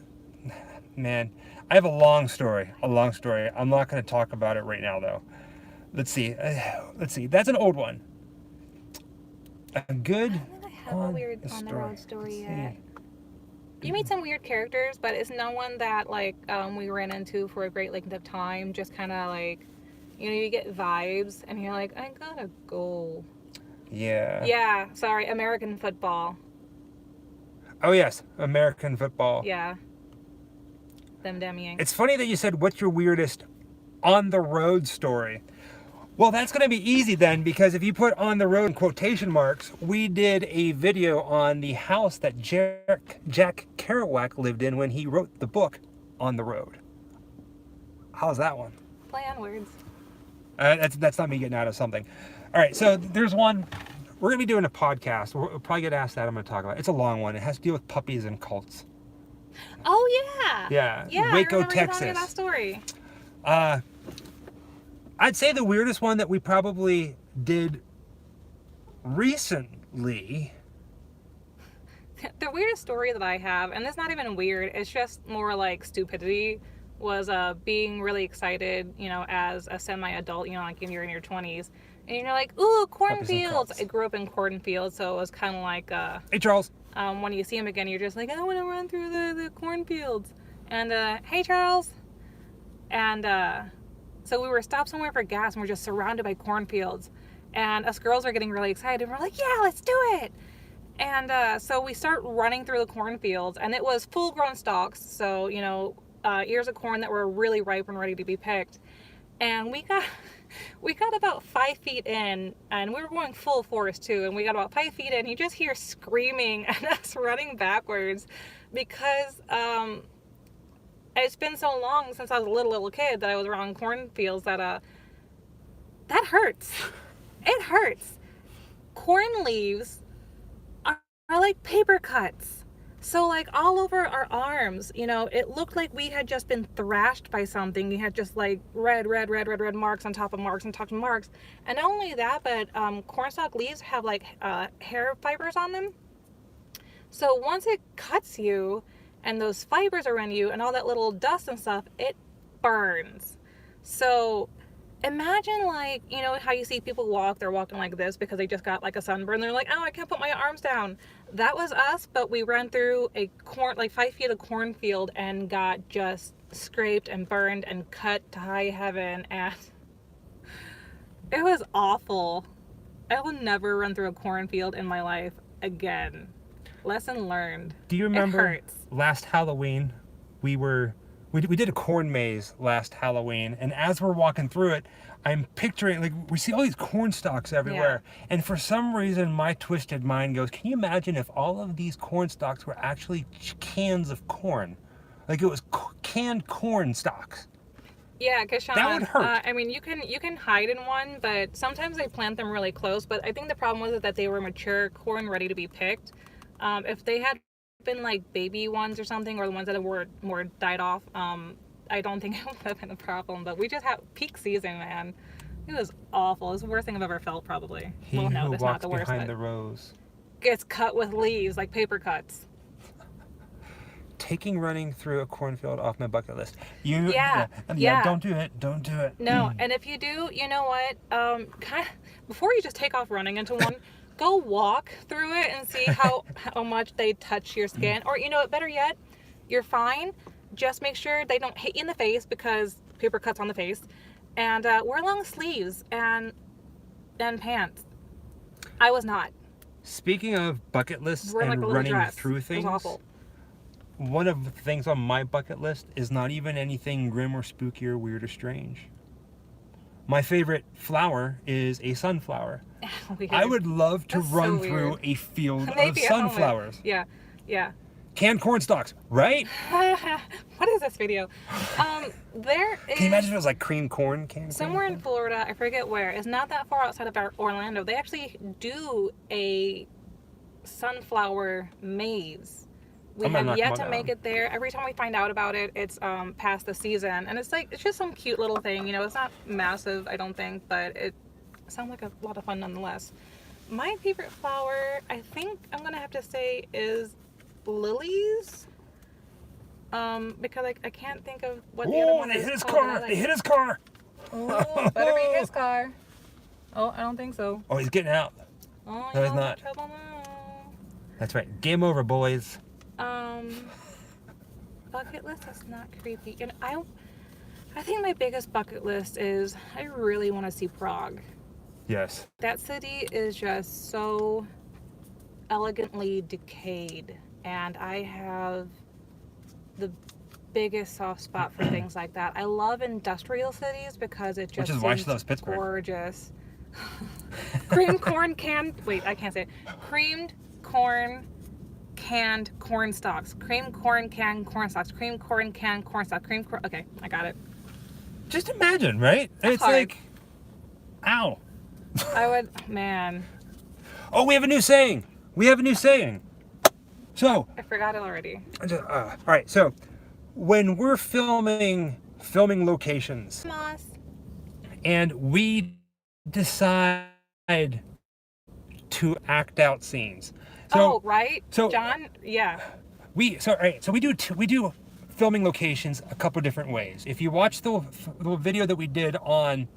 S1: man, I have a long story. I'm not going to talk about it right now, though. Let's see. That's an old one. A good.
S2: I don't think I have a weird on the road story yet. You meet some weird characters, but it's no one that like we ran into for a great length of time. Just kind of like, you know, you get vibes, and you're like, I gotta go.
S1: Yeah.
S2: Yeah. Sorry, American football.
S1: Oh yes, American football.
S2: Yeah. Them Yanks.
S1: It's funny that you said, "What's your weirdest on the road story?" Well, that's going to be easy then, because if you put on the road in quotation marks, we did a video on the house that Jack Kerouac lived in when he wrote the book On the Road. How's that one?
S2: Play on words.
S1: That's not me getting out of something. All right, so there's one. We're going to be doing a podcast. We'll probably get asked that. I'm going to talk about it. It's a long one. It has to deal with puppies and cults.
S2: Oh, yeah.
S1: Yeah.
S2: Yeah,
S1: Waco,
S2: I remember you telling
S1: Texas.
S2: me that story.
S1: I'd say the weirdest one that we probably did recently.
S2: The weirdest story that I have, and it's not even weird, it's just more like stupidity, was being really excited, you know, as a semi-adult, you know, like when you're in your 20s, and you're like, ooh, cornfields. I grew up in Cornfield, so it was kind of like,
S1: Hey, Charles.
S2: when you see him again, you're just like, I want to run through the cornfields. And, hey, Charles. And, so we were stopped somewhere for gas, and we're just surrounded by cornfields. And us girls are getting really excited. And we're like, yeah, let's do it. And so we start running through the cornfields, and it was full-grown stalks. So, you know, ears of corn that were really ripe and ready to be picked. And we got about 5 feet in, and we were going full force too. And we got about 5 feet in. You just hear screaming and us running backwards because it's been so long since I was a little kid that I was around cornfields that hurts. It hurts. Corn leaves are like paper cuts. So like all over our arms, you know, it looked like we had just been thrashed by something. We had just like red marks on top of marks on top of marks. And not only that, but cornstalk leaves have like hair fibers on them. So once it cuts you, and those fibers are in you and all that little dust and stuff, it burns. So imagine like, you know, how you see people walk, they're walking like this because they just got like a sunburn. They're like, oh, I can't put my arms down. That was us, but we ran through like 5 feet of cornfield and got just scraped and burned and cut to high heaven. And it was awful. I will never run through a cornfield in my life again. Lesson learned.
S1: Do you remember last Halloween? We did a corn maze last Halloween, and as we're walking through it, I'm picturing, like, we see all these corn stalks everywhere. Yeah. And for some reason, my twisted mind goes, can you imagine if all of these corn stalks were actually cans of corn? Like it was canned corn stalks.
S2: Yeah, because Sean,
S1: that would hurt.
S2: I mean, you can hide in one, but sometimes they plant them really close. But I think the problem was that they were mature corn ready to be picked. If they had been like baby ones or something, or the ones that were more died off, I don't think it would have been a problem. But we just had peak season, man. It was awful. It's the worst thing I've ever felt, probably.
S1: Well, no, that's not the worst. Behind the rows
S2: gets cut with leaves like paper cuts.
S1: Taking running through a cornfield off my bucket list.
S2: Yeah.
S1: Don't do it. Don't do it.
S2: No, and if you do, you know what? Before you just take off running into one. Go walk through it and see how much they touch your skin. Or, you know what, better yet, you're fine. Just make sure they don't hit you in the face because paper cuts on the face. And wear long sleeves and pants. I was not.
S1: Speaking of bucket lists
S2: and
S1: like running through things,
S2: it was awful.
S1: One of the things on my bucket list is not even anything grim or spooky or weird or strange. My favorite flower is a sunflower.
S2: Weird.
S1: I would love to
S2: That's
S1: run
S2: so
S1: through
S2: weird.
S1: a field of
S2: Maybe a helmet.
S1: sunflowers.
S2: Yeah, yeah.
S1: Canned corn stalks, right?
S2: What is this video? There is...
S1: Can you imagine if it was like cream corn?
S2: Somewhere in Florida, I forget where, it's not that far outside of Orlando, they actually do a sunflower maze. We have yet to make it there. Every time we find out about it, it's past the season. And it's like, it's just some cute little thing. You know, it's not massive, I don't think, but it sounds like a lot of fun nonetheless. My favorite flower, I think I'm going to have to say, is lilies. Because I can't think of what the other one is.
S1: They hit his
S2: called,
S1: car! They hit his car!
S2: Oh, better be his car. Oh, I don't think so.
S1: Oh, he's getting out.
S2: Oh,
S1: No, he's not.
S2: Trouble now.
S1: That's right. Game over, boys.
S2: Bucket list is not creepy. And I think my biggest bucket list is I really want to see Prague.
S1: Yes.
S2: That city is just so elegantly decayed, and I have the biggest soft spot for things like that. I love industrial cities because it just
S1: Which is why she
S2: seems
S1: loves Pittsburgh.
S2: gorgeous. Creamed corn wait, I can't say it. Creamed corn canned corn stalks. Creamed corn canned corn stalks. Creamed corn canned corn stalks. Okay, I got it.
S1: Just imagine, right?
S2: That's
S1: It's
S2: hard.
S1: like, ow.
S2: I would, man.
S1: Oh, we have a new saying. So,
S2: I forgot it already.
S1: all right. So, when we're filming locations,
S2: Moss.
S1: and we decide to act out scenes. So,
S2: right.
S1: so-
S2: John, yeah.
S1: we do filming locations a couple different ways. If you watch the video that we did on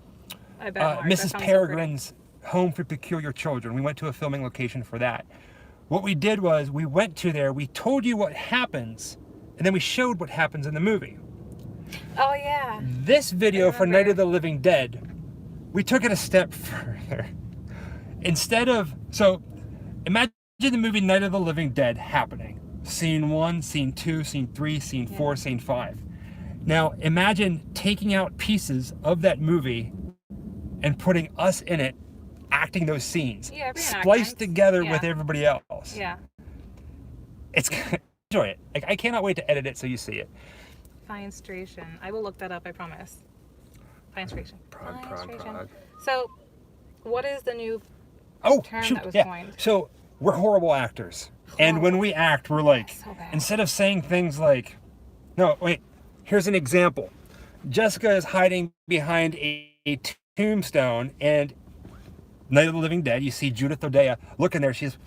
S2: I bet. Mark, that
S1: Mrs.
S2: sounds so
S1: Peregrine's Home for Peculiar Children, we went to a filming location for that. What we did was we went to there, we told you what happens, and then we showed what happens in the movie.
S2: pretty. Oh yeah.
S1: This video for
S2: remember.
S1: Night of the Living Dead, we took it a step further. Instead of, so imagine the movie Night of the Living Dead happening. Scene 1, scene 2, scene 3, scene 4, scene 5. Now imagine taking out pieces of that movie and putting us in it, acting those scenes,
S2: Yeah,
S1: spliced
S2: reenactments.
S1: together
S2: Yeah.
S1: with everybody else.
S2: Yeah.
S1: It's enjoy it. Like, I cannot wait to edit it so you see it.
S2: Fenestration. I will look that up, I promise. Fenestration.
S1: Prague.
S2: So, what is the new
S1: Oh,
S2: term
S1: shoot,
S2: that was
S1: yeah.
S2: coined?
S1: So we're horrible actors, and when we act, we're like,
S2: So bad.
S1: instead of saying things like, no, wait, here's an example. Jessica is hiding behind a tombstone, and Night of the Living Dead, you see Judith O'Dea looking there. She's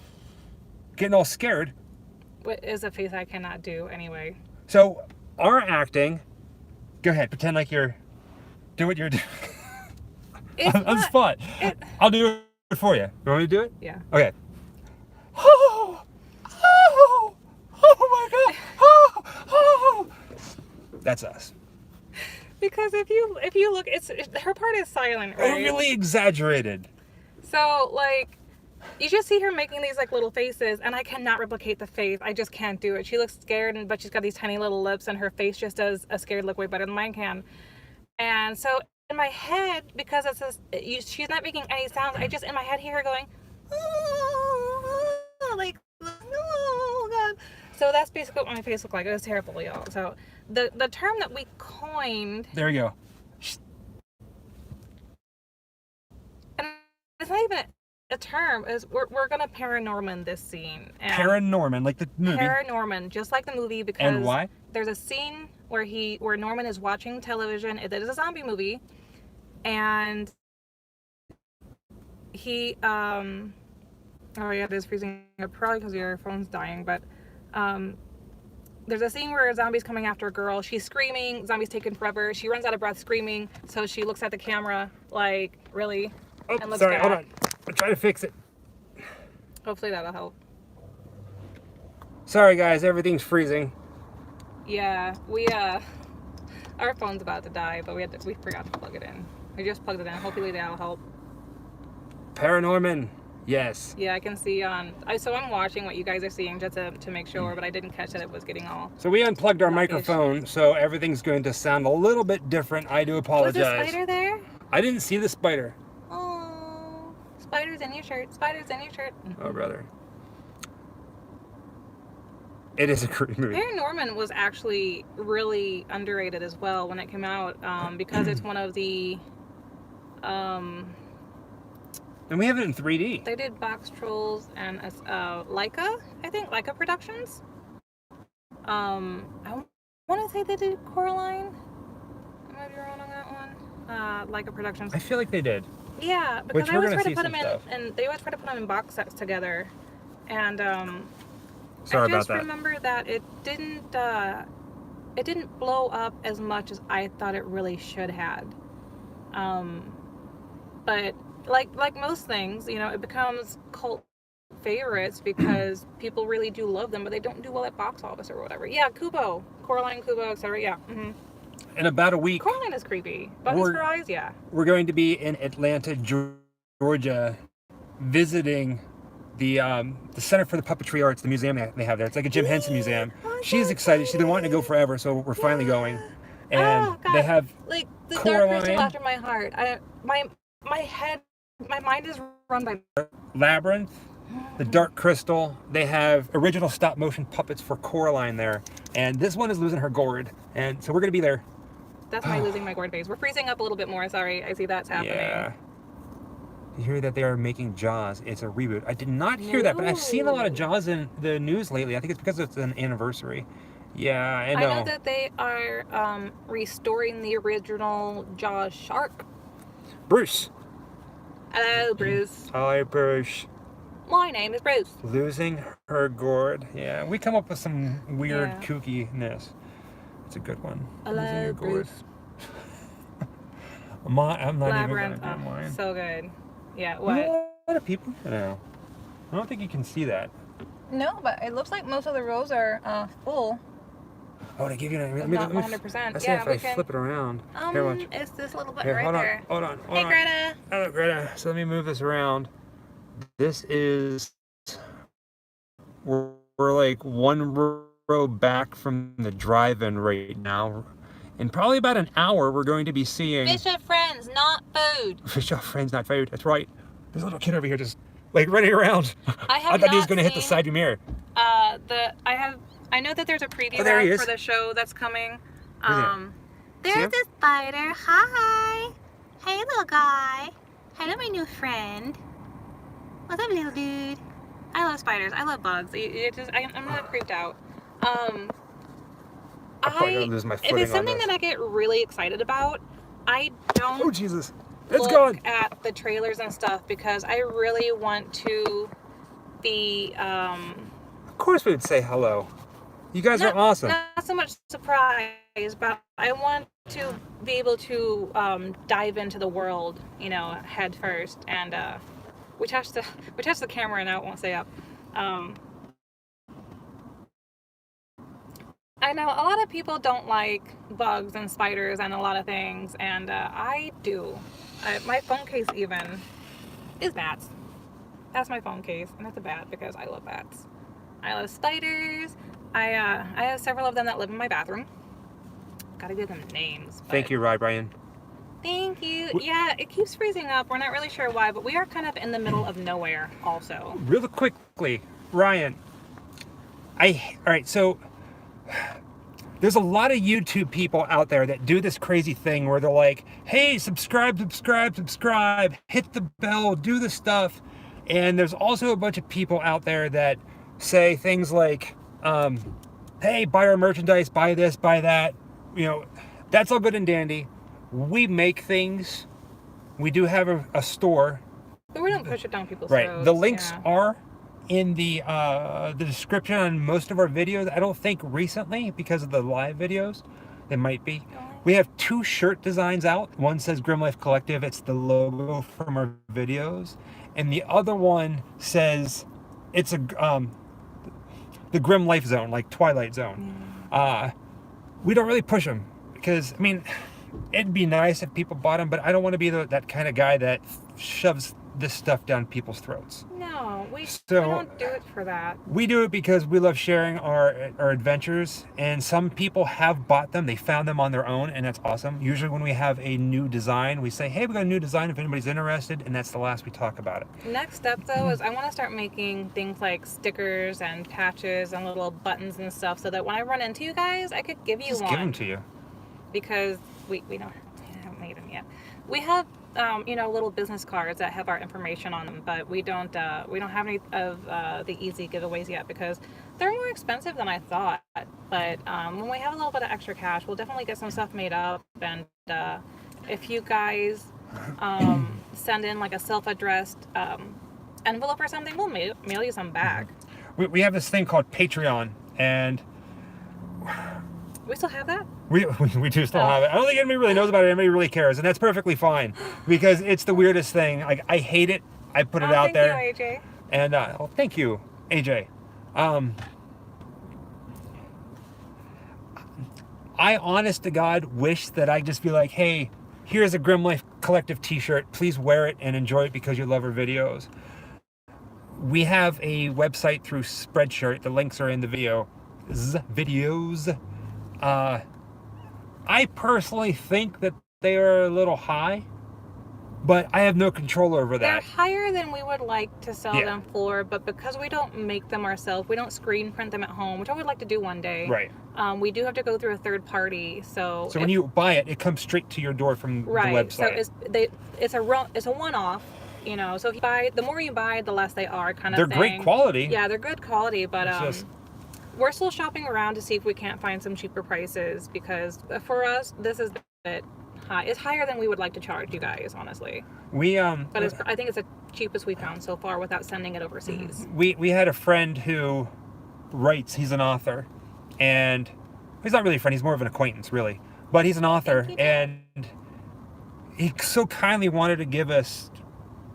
S1: getting all scared.
S2: What is a face I cannot do anyway?
S1: So our acting, go ahead, pretend like do what you're doing.
S2: It's
S1: On the
S2: not,
S1: spot.
S2: it-
S1: I'll do it for you. You want me to do it?
S2: Yeah.
S1: Okay. Oh, oh, oh my God. Oh, oh. That's us.
S2: Because if you look, her part is silent, right?
S1: Overly exaggerated.
S2: So like, you just see her making these like little faces, and I cannot replicate the face. I just can't do it. She looks scared, but she's got these tiny little lips, and her face just does a scared look way better than mine can. And so in my head, because she's not making any sounds, I just in my head hear her going, like, oh God. So that's basically what my face looked like. It was terrible, y'all. So the term that we coined,
S1: There you go.
S2: and it's not even a term, is we're gonna Paranorman this scene. And
S1: Paranorman, like the movie.
S2: Paranorman, just like the movie, because
S1: And why?
S2: there's a scene where Norman is watching television. It is a zombie movie, and he oh yeah, it is freezing up probably because your phone's dying, but there's a scene where a zombie's coming after a girl. She's screaming, zombie's taking forever. She runs out of breath screaming, so she looks at the camera like, really?
S1: Oh,
S2: and looks
S1: sorry,
S2: back.
S1: hold on. I'm trying to fix it.
S2: Hopefully that'll help.
S1: Sorry guys, everything's freezing.
S2: Yeah, our phone's about to die, but we forgot to plug it in. We just plugged it in. Hopefully that'll help.
S1: Paranorman, yes.
S2: Yeah, I can see so I'm watching what you guys are seeing just to make sure, but I didn't catch that it was getting all.
S1: So we unplugged our
S2: Blackish.
S1: microphone, so everything's going to sound a little bit different. I do
S2: Was
S1: apologize.
S2: the spider there?
S1: I didn't see the spider.
S2: Oh, spiders in your shirt. Spiders in your shirt.
S1: Oh, brother. It is a great movie.
S2: Paranorman was actually really underrated as well when it came out, because it's one of the.
S1: And we have it in 3D.
S2: They did Box Trolls and Leica, I think, Leica Productions. I want to say they did Coraline. I might be wrong on that one. Leica Productions.
S1: I feel like they did.
S2: Yeah, because
S1: Which
S2: I
S1: we're
S2: always
S1: gonna
S2: try to
S1: see
S2: put
S1: some
S2: them
S1: stuff.
S2: in, and they always try to put them in box sets together. And
S1: Sorry
S2: I just
S1: about that.
S2: remember that it didn't blow up as much as I thought it really should had. But like most things, you know, it becomes cult favorites because people really do love them, but they don't do well at box office or whatever. Yeah, Kubo, Coraline, Kubo, etc. Yeah. Mm-hmm.
S1: In about a week,
S2: Coraline is creepy. Buttons for eyes, yeah.
S1: we're going to be in Atlanta, Georgia, visiting the Center for the Puppetry Arts, the museum they have there. It's like a Jim Henson museum. She's excited. She's been wanting to go forever, so we're finally going. And
S2: God.
S1: they have
S2: like the
S1: Coraline.
S2: Dark Crystal after my heart. My mind is run by
S1: Labyrinth, the Dark Crystal. They have original stop motion puppets for Coraline there. And this one is losing her gourd. And so we're going to be there.
S2: That's my losing my gourd phase. We're freezing up a little bit more. Sorry, I see that's happening.
S1: Yeah. You hear that they are making Jaws. It's a reboot. I did not hear that, but I've seen a lot of Jaws in the news lately. I think it's because it's an anniversary. Yeah, I know.
S2: I know that they are restoring the original Jaws shark.
S1: Bruce.
S2: Hello, Bruce.
S1: Hi, Bruce.
S2: My name is Bruce.
S1: Losing her gourd. Yeah, we come up with some weird kookiness. It's a good one. Losing
S2: Hello,
S1: your gourd.
S2: Bruce.
S1: I'm not
S2: Labyrinth.
S1: even going to do mine.
S2: So good. Yeah,
S1: A
S2: what?
S1: lot of people. No. I don't think you can see that.
S2: No, but it looks like most of the rows are full.
S1: Oh, they give you an.
S2: Not 100%.
S1: Let's see
S2: Yeah,
S1: if
S2: we
S1: I
S2: can.
S1: flip it around. Here, watch.
S2: It's this little button
S1: Here,
S2: right
S1: hold
S2: there.
S1: on.
S2: Hey, Greta.
S1: Hello, Greta. So let me move this around. This is. We're like one row back from the drive-in right now. In probably about an hour, we're going to be seeing.
S2: Fish of friends, not food.
S1: Fish of friends, not food. That's right. There's a little kid over here just like running around.
S2: I
S1: thought he was going to hit the side mirror.
S2: I know that there's a preview
S1: there he is.
S2: for the show that's coming.
S1: See him?
S2: There's a spider. Hi. Hey, little guy. Hello, my new friend. What's up, little dude? I love spiders. I love bugs. I'm not creeped out.
S1: I'm probably gonna lose my
S2: if
S1: footing
S2: it's something
S1: on this.
S2: that I get really excited about, I don't
S1: Oh Jesus! It's
S2: look
S1: gone.
S2: at the trailers and stuff because I really want to be
S1: Of course we would say hello. You guys are awesome.
S2: Not so much surprise, but I want to be able to dive into the world, you know, head first, and we touch the camera and now it won't stay up. I know a lot of people don't like bugs and spiders and a lot of things, and I do. My phone case even is bats. That's my phone case, and it's a bat because I love bats. I love spiders. I have several of them that live in my bathroom. Gotta give them names.
S1: Thank you, Brian.
S2: Thank you. Yeah, it keeps freezing up. We're not really sure why, but we are kind of in the middle of nowhere also.
S1: Really quickly, Ryan. All right, so there's a lot of YouTube people out there that do this crazy thing where they're like, hey, subscribe, hit the bell, do the stuff. And there's also a bunch of people out there that say things like, hey, buy our merchandise, buy this, buy that. You know, that's all good and dandy. We make things. We do have a store.
S2: But we don't push it down people's
S1: Right.
S2: throats.
S1: The links are in the description on most of our videos. I don't think recently because of the live videos. They might be. We have 2 shirt designs out. One says Grim Life Collective. It's the logo from our videos. And the other one says it's the Grim Life Zone, like Twilight Zone. We don't really push them because, I mean, it'd be nice if people bought them, but I don't want to be that kind of guy that shoves this stuff down people's throats.
S2: No, No, we
S1: So
S2: don't do it for that.
S1: we do it because we love sharing our adventures, and some people have bought them. They found them on their own, and that's awesome. Usually when we have a new design, we say, hey, we got a new design if anybody's interested, and that's the last we talk about it.
S2: Next step, though, is I want to start making things like stickers and patches and little buttons and stuff so that when I run into you guys, I could give you
S1: Just
S2: one.
S1: give them to you.
S2: Because we haven't made them yet. We have little business cards that have our information on them, but we don't have any of the easy giveaways yet because they're more expensive than I thought. But when we have a little bit of extra cash, we'll definitely get some stuff made up. And if you guys send in like a self-addressed envelope or something, we'll mail you some back.
S1: We have this thing called Patreon, and
S2: We still have that?
S1: we do still have it. I don't think anybody really knows about it. Anybody really cares, and that's perfectly fine because it's the weirdest thing. Like, I hate it. I put it out there.
S2: Thank you, AJ.
S1: And thank you, AJ. I, honest to God, wish that I just be like, hey, here's a Grim Life Collective t-shirt. Please wear it and enjoy it because you love our videos. We have a website through Spreadshirt. The links are in the videos. I personally think that they are a little high, but I have no control over
S2: They're
S1: that.
S2: higher than we would like to sell them for, but because we don't make them ourselves, we don't screen print them at home, which I would like to do one day.
S1: Right.
S2: We do have to go through a third party, so
S1: when you buy it, it comes straight to your door from the website.
S2: So it's a one-off, So if you buy, the more you buy, the less they are, kind of
S1: They're
S2: thing.
S1: great quality.
S2: Yeah, they're good quality, but we're still shopping around to see if we can't find some cheaper prices because for us, this is a bit high. It's higher than we would like to charge you guys, honestly.
S1: But
S2: I think it's the cheapest we found so far without sending it overseas.
S1: We had a friend who writes. He's an author, and he's not really a friend. He's more of an acquaintance, really. But he's an author, and he so kindly wanted to give us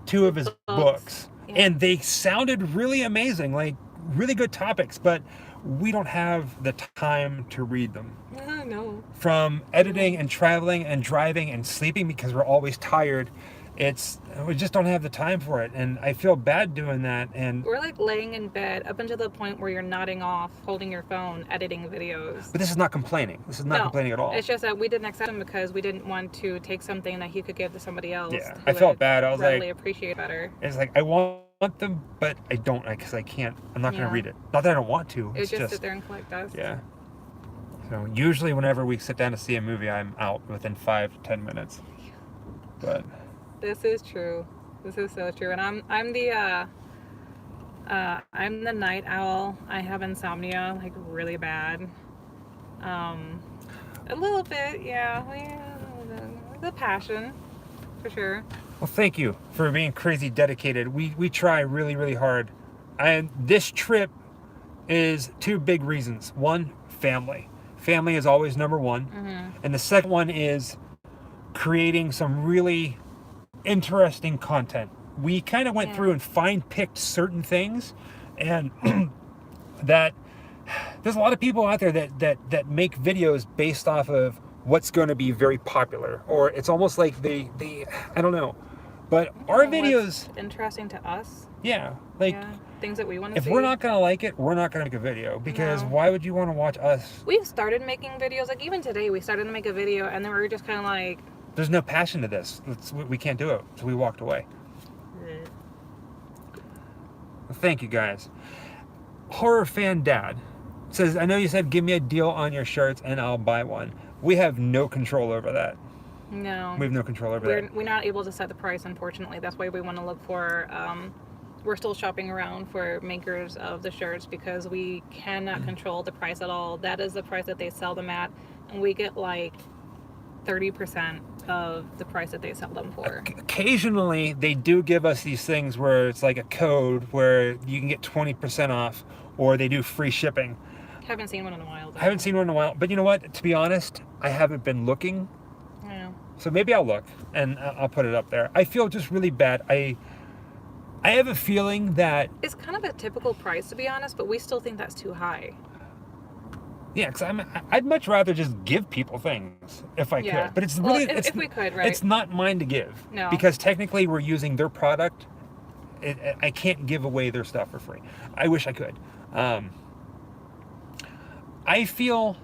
S1: 2 of his books. Yeah. And they sounded really amazing, like really good topics, but we don't have the time to read them.
S2: No.
S1: From editing and traveling and driving and sleeping because we're always tired, we just don't have the time for it, and I feel bad doing that. And
S2: we're like laying in bed up until the point where you're nodding off, holding your phone, editing videos.
S1: But this is not complaining. This is not complaining at all.
S2: It's just that we didn't accept him because we didn't want to take something that he could give to somebody else.
S1: Yeah, I felt bad. I was
S2: really appreciate better.
S1: It's like I want them, but I don't because I can't. I'm not going to read it. Not that I don't want to.
S2: It's just sit there and collect dust.
S1: Yeah. So usually whenever we sit down to see a movie, I'm out within 5 to 10 minutes. But
S2: this is true. This is so true. And I'm the night owl. I have insomnia, like really bad. A little bit, yeah. The passion, for sure.
S1: Well, thank you for being crazy dedicated. We try really, really hard. And this trip is 2 big reasons. One, family. Family is always number 1. Mm-hmm. And the second one is creating some really interesting content. We kind of went through and fine-picked certain things, and that there's a lot of people out there that make videos based off of what's going to be very popular, or it's almost like they I don't know, but our videos
S2: interesting to us.
S1: Yeah,
S2: things that we want to see.
S1: If we're not going to like it, we're not going to make a video, because why would you want to watch us?
S2: We've started making videos, like even today we started to make a video, and then we were just kind of like,
S1: there's no passion to this. We can't do it, so we walked away. Well, thank you guys. Horror Fan Dad says, I know you said give me a deal on your shirts and I'll buy one. We have no control over that.
S2: No.
S1: We have no control over that.
S2: We're not able to set the price, unfortunately. That's why we want to look for, we're still shopping around for makers of the shirts because we cannot control the price at all. That is the price that they sell them at, and we get like 30% of the price that they sell them for.
S1: Occasionally, they do give us these things where it's like a code where you can get 20% off, or they do free shipping.
S2: Haven't seen one in a while, though.
S1: I haven't seen one in a while, but you know what? To be honest, I haven't been looking.
S2: Yeah.
S1: So maybe I'll look and I'll put it up there. I feel just really bad. I have a feeling that
S2: it's kind of a typical price, to be honest, but we still think that's too high.
S1: Yeah, because I'd much rather just give people things if I could. But it's really,
S2: if we could, right?
S1: It's not mine to give.
S2: No.
S1: Because technically we're using their product I can't give away their stuff for free. I wish I could. I feel,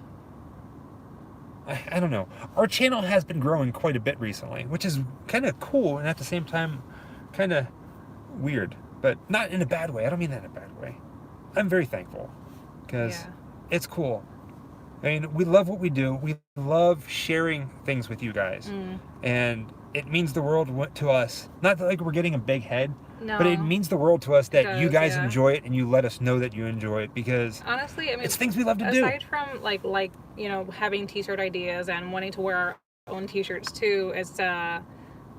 S1: I don't know. Our channel has been growing quite a bit recently, which is kind of cool and at the same time kind of weird, but not in a bad way. I don't mean that in a bad way. I'm very thankful because it's cool. I mean, we love what we do. We love sharing things with you guys. And it means the world to us. Not that, like, we're getting a big head, but it means the world to us that you guys enjoy it and you let us know that you enjoy it, because
S2: honestly, I mean,
S1: it's things we love to do.
S2: Aside from like you know, having t-shirt ideas and wanting to wear our own t-shirts too, it's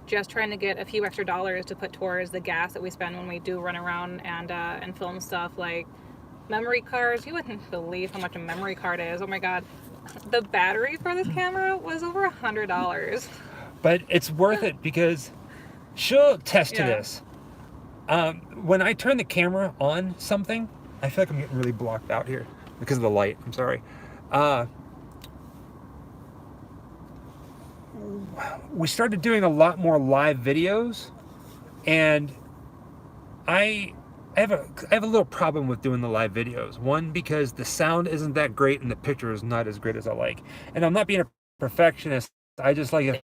S2: just trying to get a few extra dollars to put towards the gas that we spend when we do run around and film stuff. Like memory cards, you wouldn't believe how much a memory card is. Oh my god, the battery for this camera was over $100.
S1: But it's worth it because she'll attest to this. When I turn the camera on something, I feel like I'm getting really blocked out here because of the light. I'm sorry. We started doing a lot more live videos, and I have a little problem with doing the live videos. One, because the sound isn't that great and the picture is not as great as I like. And I'm not being a perfectionist. I just like it.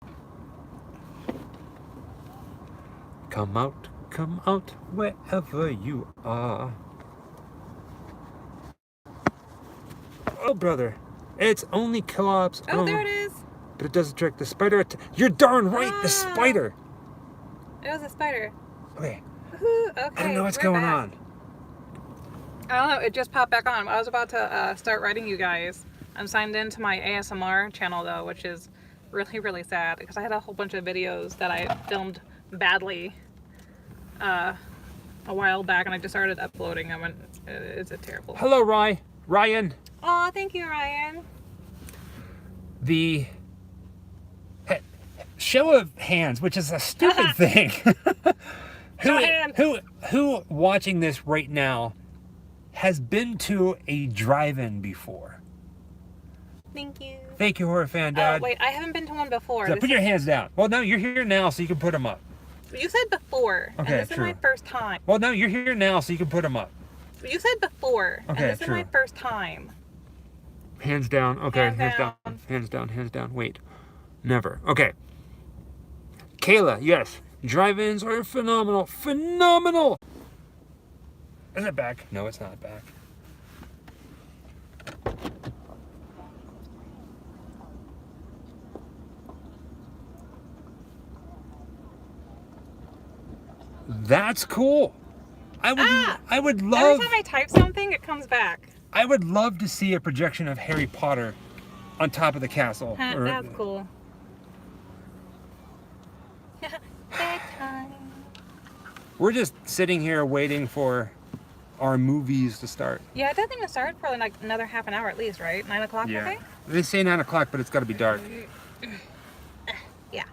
S1: Come out wherever you are. Oh, brother, it's only co-ops.
S2: Oh, there it is.
S1: But it does the trick. The spider. You're darn right. The spider.
S2: It was a spider.
S1: Okay.
S2: Okay.
S1: I don't know what's going on.
S2: I don't know. It just popped back on. I was about to start writing you guys. I'm signed into my ASMR channel though, which is really, really sad because I had a whole bunch of videos that I filmed badly a while back, and I just started uploading them, and it's a terrible.
S1: Hello, Ryan.
S2: Oh, thank you, Ryan.
S1: The show of hands, which is a stupid thing. Who watching this right now has been to a drive-in before?
S2: Thank you.
S1: Thank you, horror fan dad.
S2: Wait, I haven't been to one before.
S1: So put your hands down. Well, no, you're here now, so you can put them up.
S2: You said before.
S1: Okay,
S2: and this
S1: true.
S2: is my first time.
S1: Well, no, you're here now, so you can put them up.
S2: You said before.
S1: Okay,
S2: and this
S1: true.
S2: is my first time.
S1: Hands down. Okay,
S2: Hands down.
S1: Hands down. Wait. Never. Okay. Kayla, yes. Drive-ins are phenomenal. Phenomenal! Is it back? No, it's not back. That's cool. I would love.
S2: Every time I type something, it comes back.
S1: I would love to see a projection of Harry Potter on top of the castle.
S2: That's cool. Bedtime.
S1: We're just sitting here waiting for our movies to start.
S2: Yeah, it doesn't even start for like another half an hour at least, right? 9 o'clock, I think?
S1: They say 9 o'clock, but it's got to be dark.
S2: Yeah.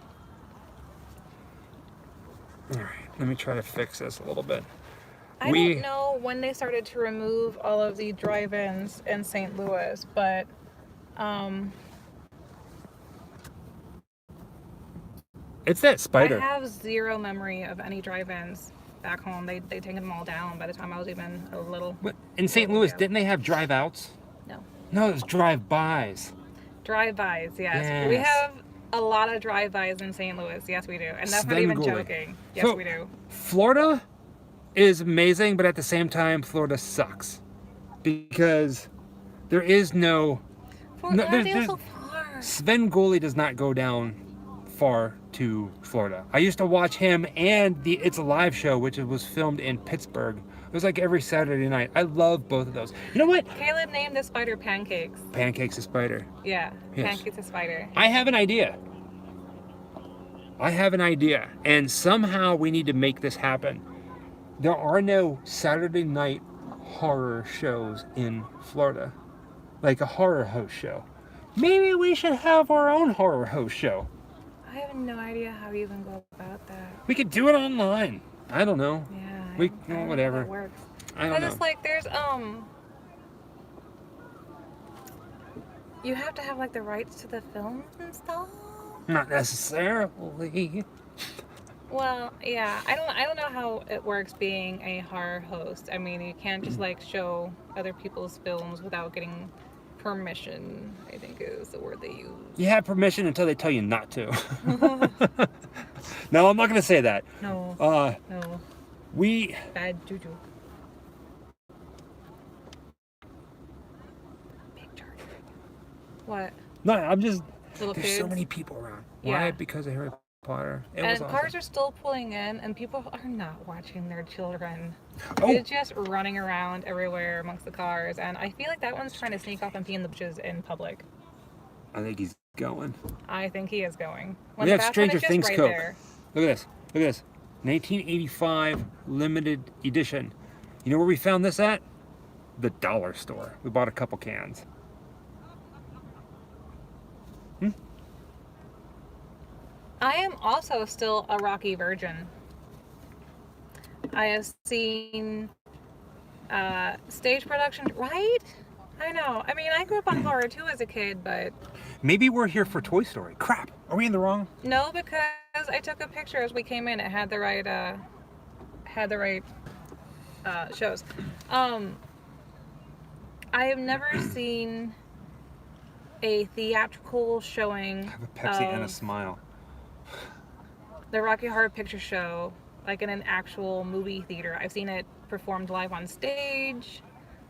S1: All right, let me try to fix this a little bit.
S2: I don't know when they started to remove all of the drive-ins in St. Louis, but
S1: it's that spider.
S2: I have zero memory of any drive-ins back home. They taken them all down by the time I was even a little.
S1: What, in St. Louis, didn't they have drive-outs?
S2: No.
S1: No, it was drive-bys.
S2: Drive-bys, yes. We have a lot of drive-bys in St. Louis. Yes, we do. And that's not even joking. Yes, we do.
S1: Florida is amazing, but at the same time, Florida sucks. Because there is no...
S2: They're so far.
S1: Sven Gulli does not go down far to Florida. I used to watch him and the It's Alive show, which was filmed in Pittsburgh. It was like every Saturday night. I love both of those. You know what?
S2: Caleb named the spider Pancakes.
S1: Pancakes a spider.
S2: Yeah,
S1: yes.
S2: Pancakes a spider.
S1: I have an idea. And somehow we need to make this happen. There are no Saturday night horror shows in Florida. Like a horror host show. Maybe we should have our own horror host show.
S2: I have no idea how you even go about that.
S1: We could do it online. I don't know.
S2: Yeah.
S1: Whatever.
S2: It works.
S1: I don't know.
S2: It's like there's you have to have like the rights to the films and stuff.
S1: Not necessarily.
S2: Well, yeah, I don't know how it works being a horror host. I mean, you can't just like show other people's films without getting permission, I think is the word they
S1: You
S2: use.
S1: have permission until they tell you not to. No, I'm not going to say that.
S2: No,
S1: Uh,
S2: no,
S1: we
S2: bad juju. Big charger. What?
S1: no, I'm just.
S2: Little
S1: There's
S2: kids?
S1: so many people around.
S2: Yeah.
S1: Why? Because of Harry Potter. It was
S2: And
S1: awesome.
S2: cars are still pulling in, and people are not watching their children.
S1: Oh,
S2: It's just running around everywhere amongst the cars, and I feel like that one's trying to sneak off and pee in the bushes in public.
S1: I think he's going.
S2: I think he is going.
S1: We have
S2: That one
S1: Stranger
S2: is just
S1: Things
S2: right
S1: Coke.
S2: there.
S1: Look at this. Look at this. 1985 limited edition. You know where we found this at? The dollar store. We bought a couple cans.
S2: I am also still a Rocky virgin. I have seen stage production, right? I know. I mean, I grew up on horror too as a kid, but
S1: Maybe we're here for Toy Story. Crap. Are we in the wrong?
S2: no, because I took a picture as we came in. It had the right shows. I have never seen a theatrical showing
S1: I have a Pepsi and a
S2: of
S1: smile.
S2: the Rocky Horror Picture Show, like in an actual movie theater. I've seen it performed live on stage.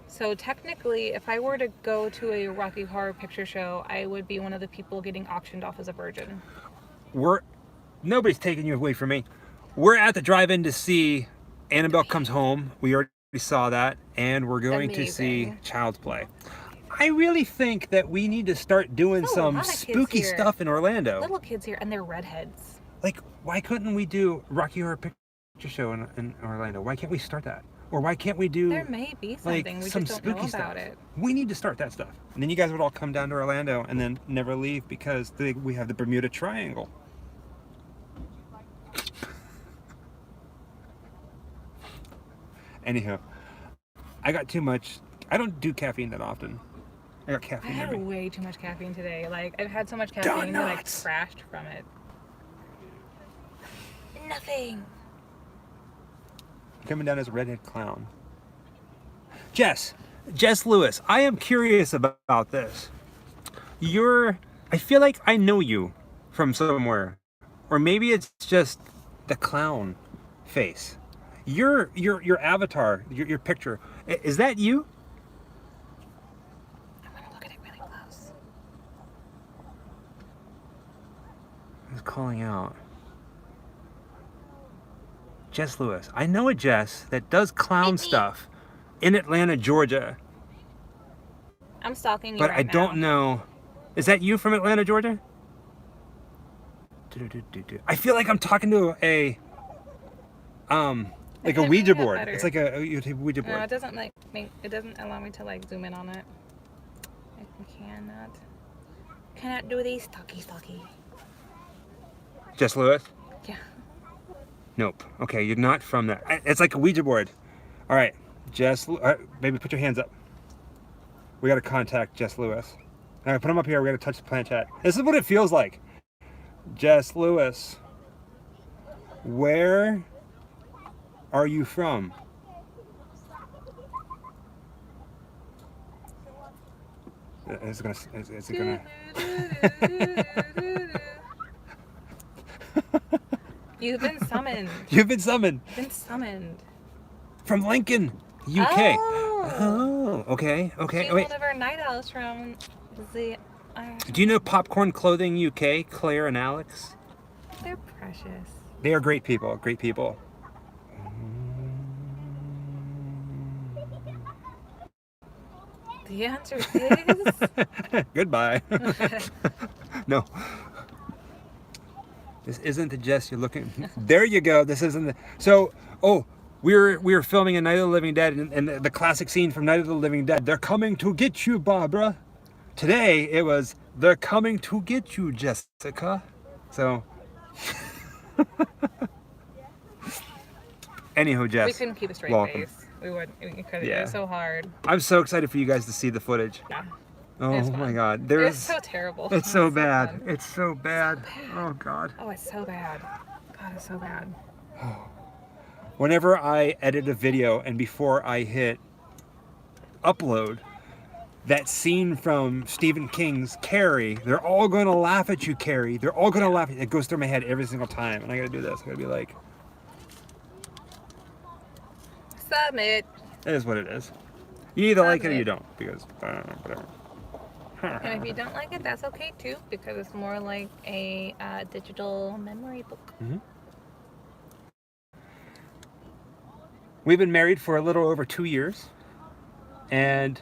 S2: So technically, if I were to go to a Rocky Horror Picture Show, I would be one of the people getting auctioned off as a virgin.
S1: Nobody's taking you away from me. We're at the drive-in to see Annabelle Comes Home. We already saw that, and we're going to see
S2: Amazing.
S1: Child's Play. I really think that we need to start doing
S2: There's a
S1: some
S2: lot of kids
S1: spooky
S2: here.
S1: stuff in Orlando.
S2: Little kids here, and they're redheads.
S1: Like, why couldn't we do Rocky Horror Picture Show in Orlando? Why can't we start that? Or why can't we do
S2: There may be
S1: like
S2: something, we
S1: some
S2: just don't know
S1: spooky
S2: about
S1: stuff?
S2: it.
S1: We need to start that stuff, and then you guys would all come down to Orlando and then never leave because we have the Bermuda Triangle. Anyhow, I got too much. I don't do caffeine that often. I got
S2: I
S1: caffeine in
S2: had
S1: me.
S2: way too much caffeine today. Like, I've had so much caffeine that I
S1: Donuts!
S2: crashed from it. Nothing.
S1: Coming down as a redhead clown. Jess Lewis, I am curious about this. I feel like I know you from somewhere, or maybe it's just the clown face. Your avatar, your picture, is that you?
S2: I'm gonna look at it really close.
S1: Who's calling out? Jess Lewis. I know a Jess that does clown stuff in Atlanta, Georgia,
S2: I'm stalking you
S1: but
S2: right
S1: I don't
S2: now.
S1: know. Is that you from Atlanta, Georgia? I feel like I'm talking to a like a
S2: can't
S1: Ouija
S2: make that
S1: board.
S2: better.
S1: It's like a Ouija
S2: No,
S1: board.
S2: it doesn't it doesn't allow me to like zoom in on it. I cannot do these stalky.
S1: Jess Lewis?
S2: Yeah.
S1: Nope. Okay, you're not from that. It's like a Ouija board. All right, baby, put your hands up. We got to contact Jess Lewis. All right, put them up here. We got to touch the planchette. This is what it feels like. Jess Lewis, where are you from? Is it gonna?
S2: You've been summoned.
S1: You've been summoned
S2: Been summoned.
S1: from Lincoln, UK.
S2: Oh.
S1: Okay.
S2: She's
S1: Wait.
S2: one of our night owls from the.
S1: Do you know Popcorn Clothing UK, Claire and Alex?
S2: They're precious.
S1: They are great people. Great people.
S2: The answer is.
S1: Goodbye. No. This isn't the Jess you're looking. There you go. This isn't the. So, we were filming a Night of the Living Dead, and the classic scene from Night of the Living Dead. They're coming to get you, Barbara. Today it was they're coming to get you, Jessica. So. Anyhow, Jess.
S2: We couldn't keep a straight
S1: welcome.
S2: face. We wouldn't. We couldn't.
S1: Yeah.
S2: It was so hard.
S1: I'm so excited for you guys to see the footage.
S2: Yeah.
S1: Oh
S2: It's
S1: my
S2: fun.
S1: God,
S2: It's so terrible.
S1: It's so bad.
S2: fun.
S1: It's so bad. Oh God.
S2: Oh, it's so bad. God, it's so bad.
S1: Whenever I edit a video and before I hit upload, that scene from Stephen King's Carrie, they're all going to laugh at you, Carrie. They're all going to laugh. It goes through my head every single time. And I got to do this. I got to be like,
S2: Submit.
S1: it is what it is. You either like it or you don't, because, whatever.
S2: And if you don't like it, that's okay too, because it's more like a digital memory book.
S1: Mm-hmm. We've been married for a little over 2 years, and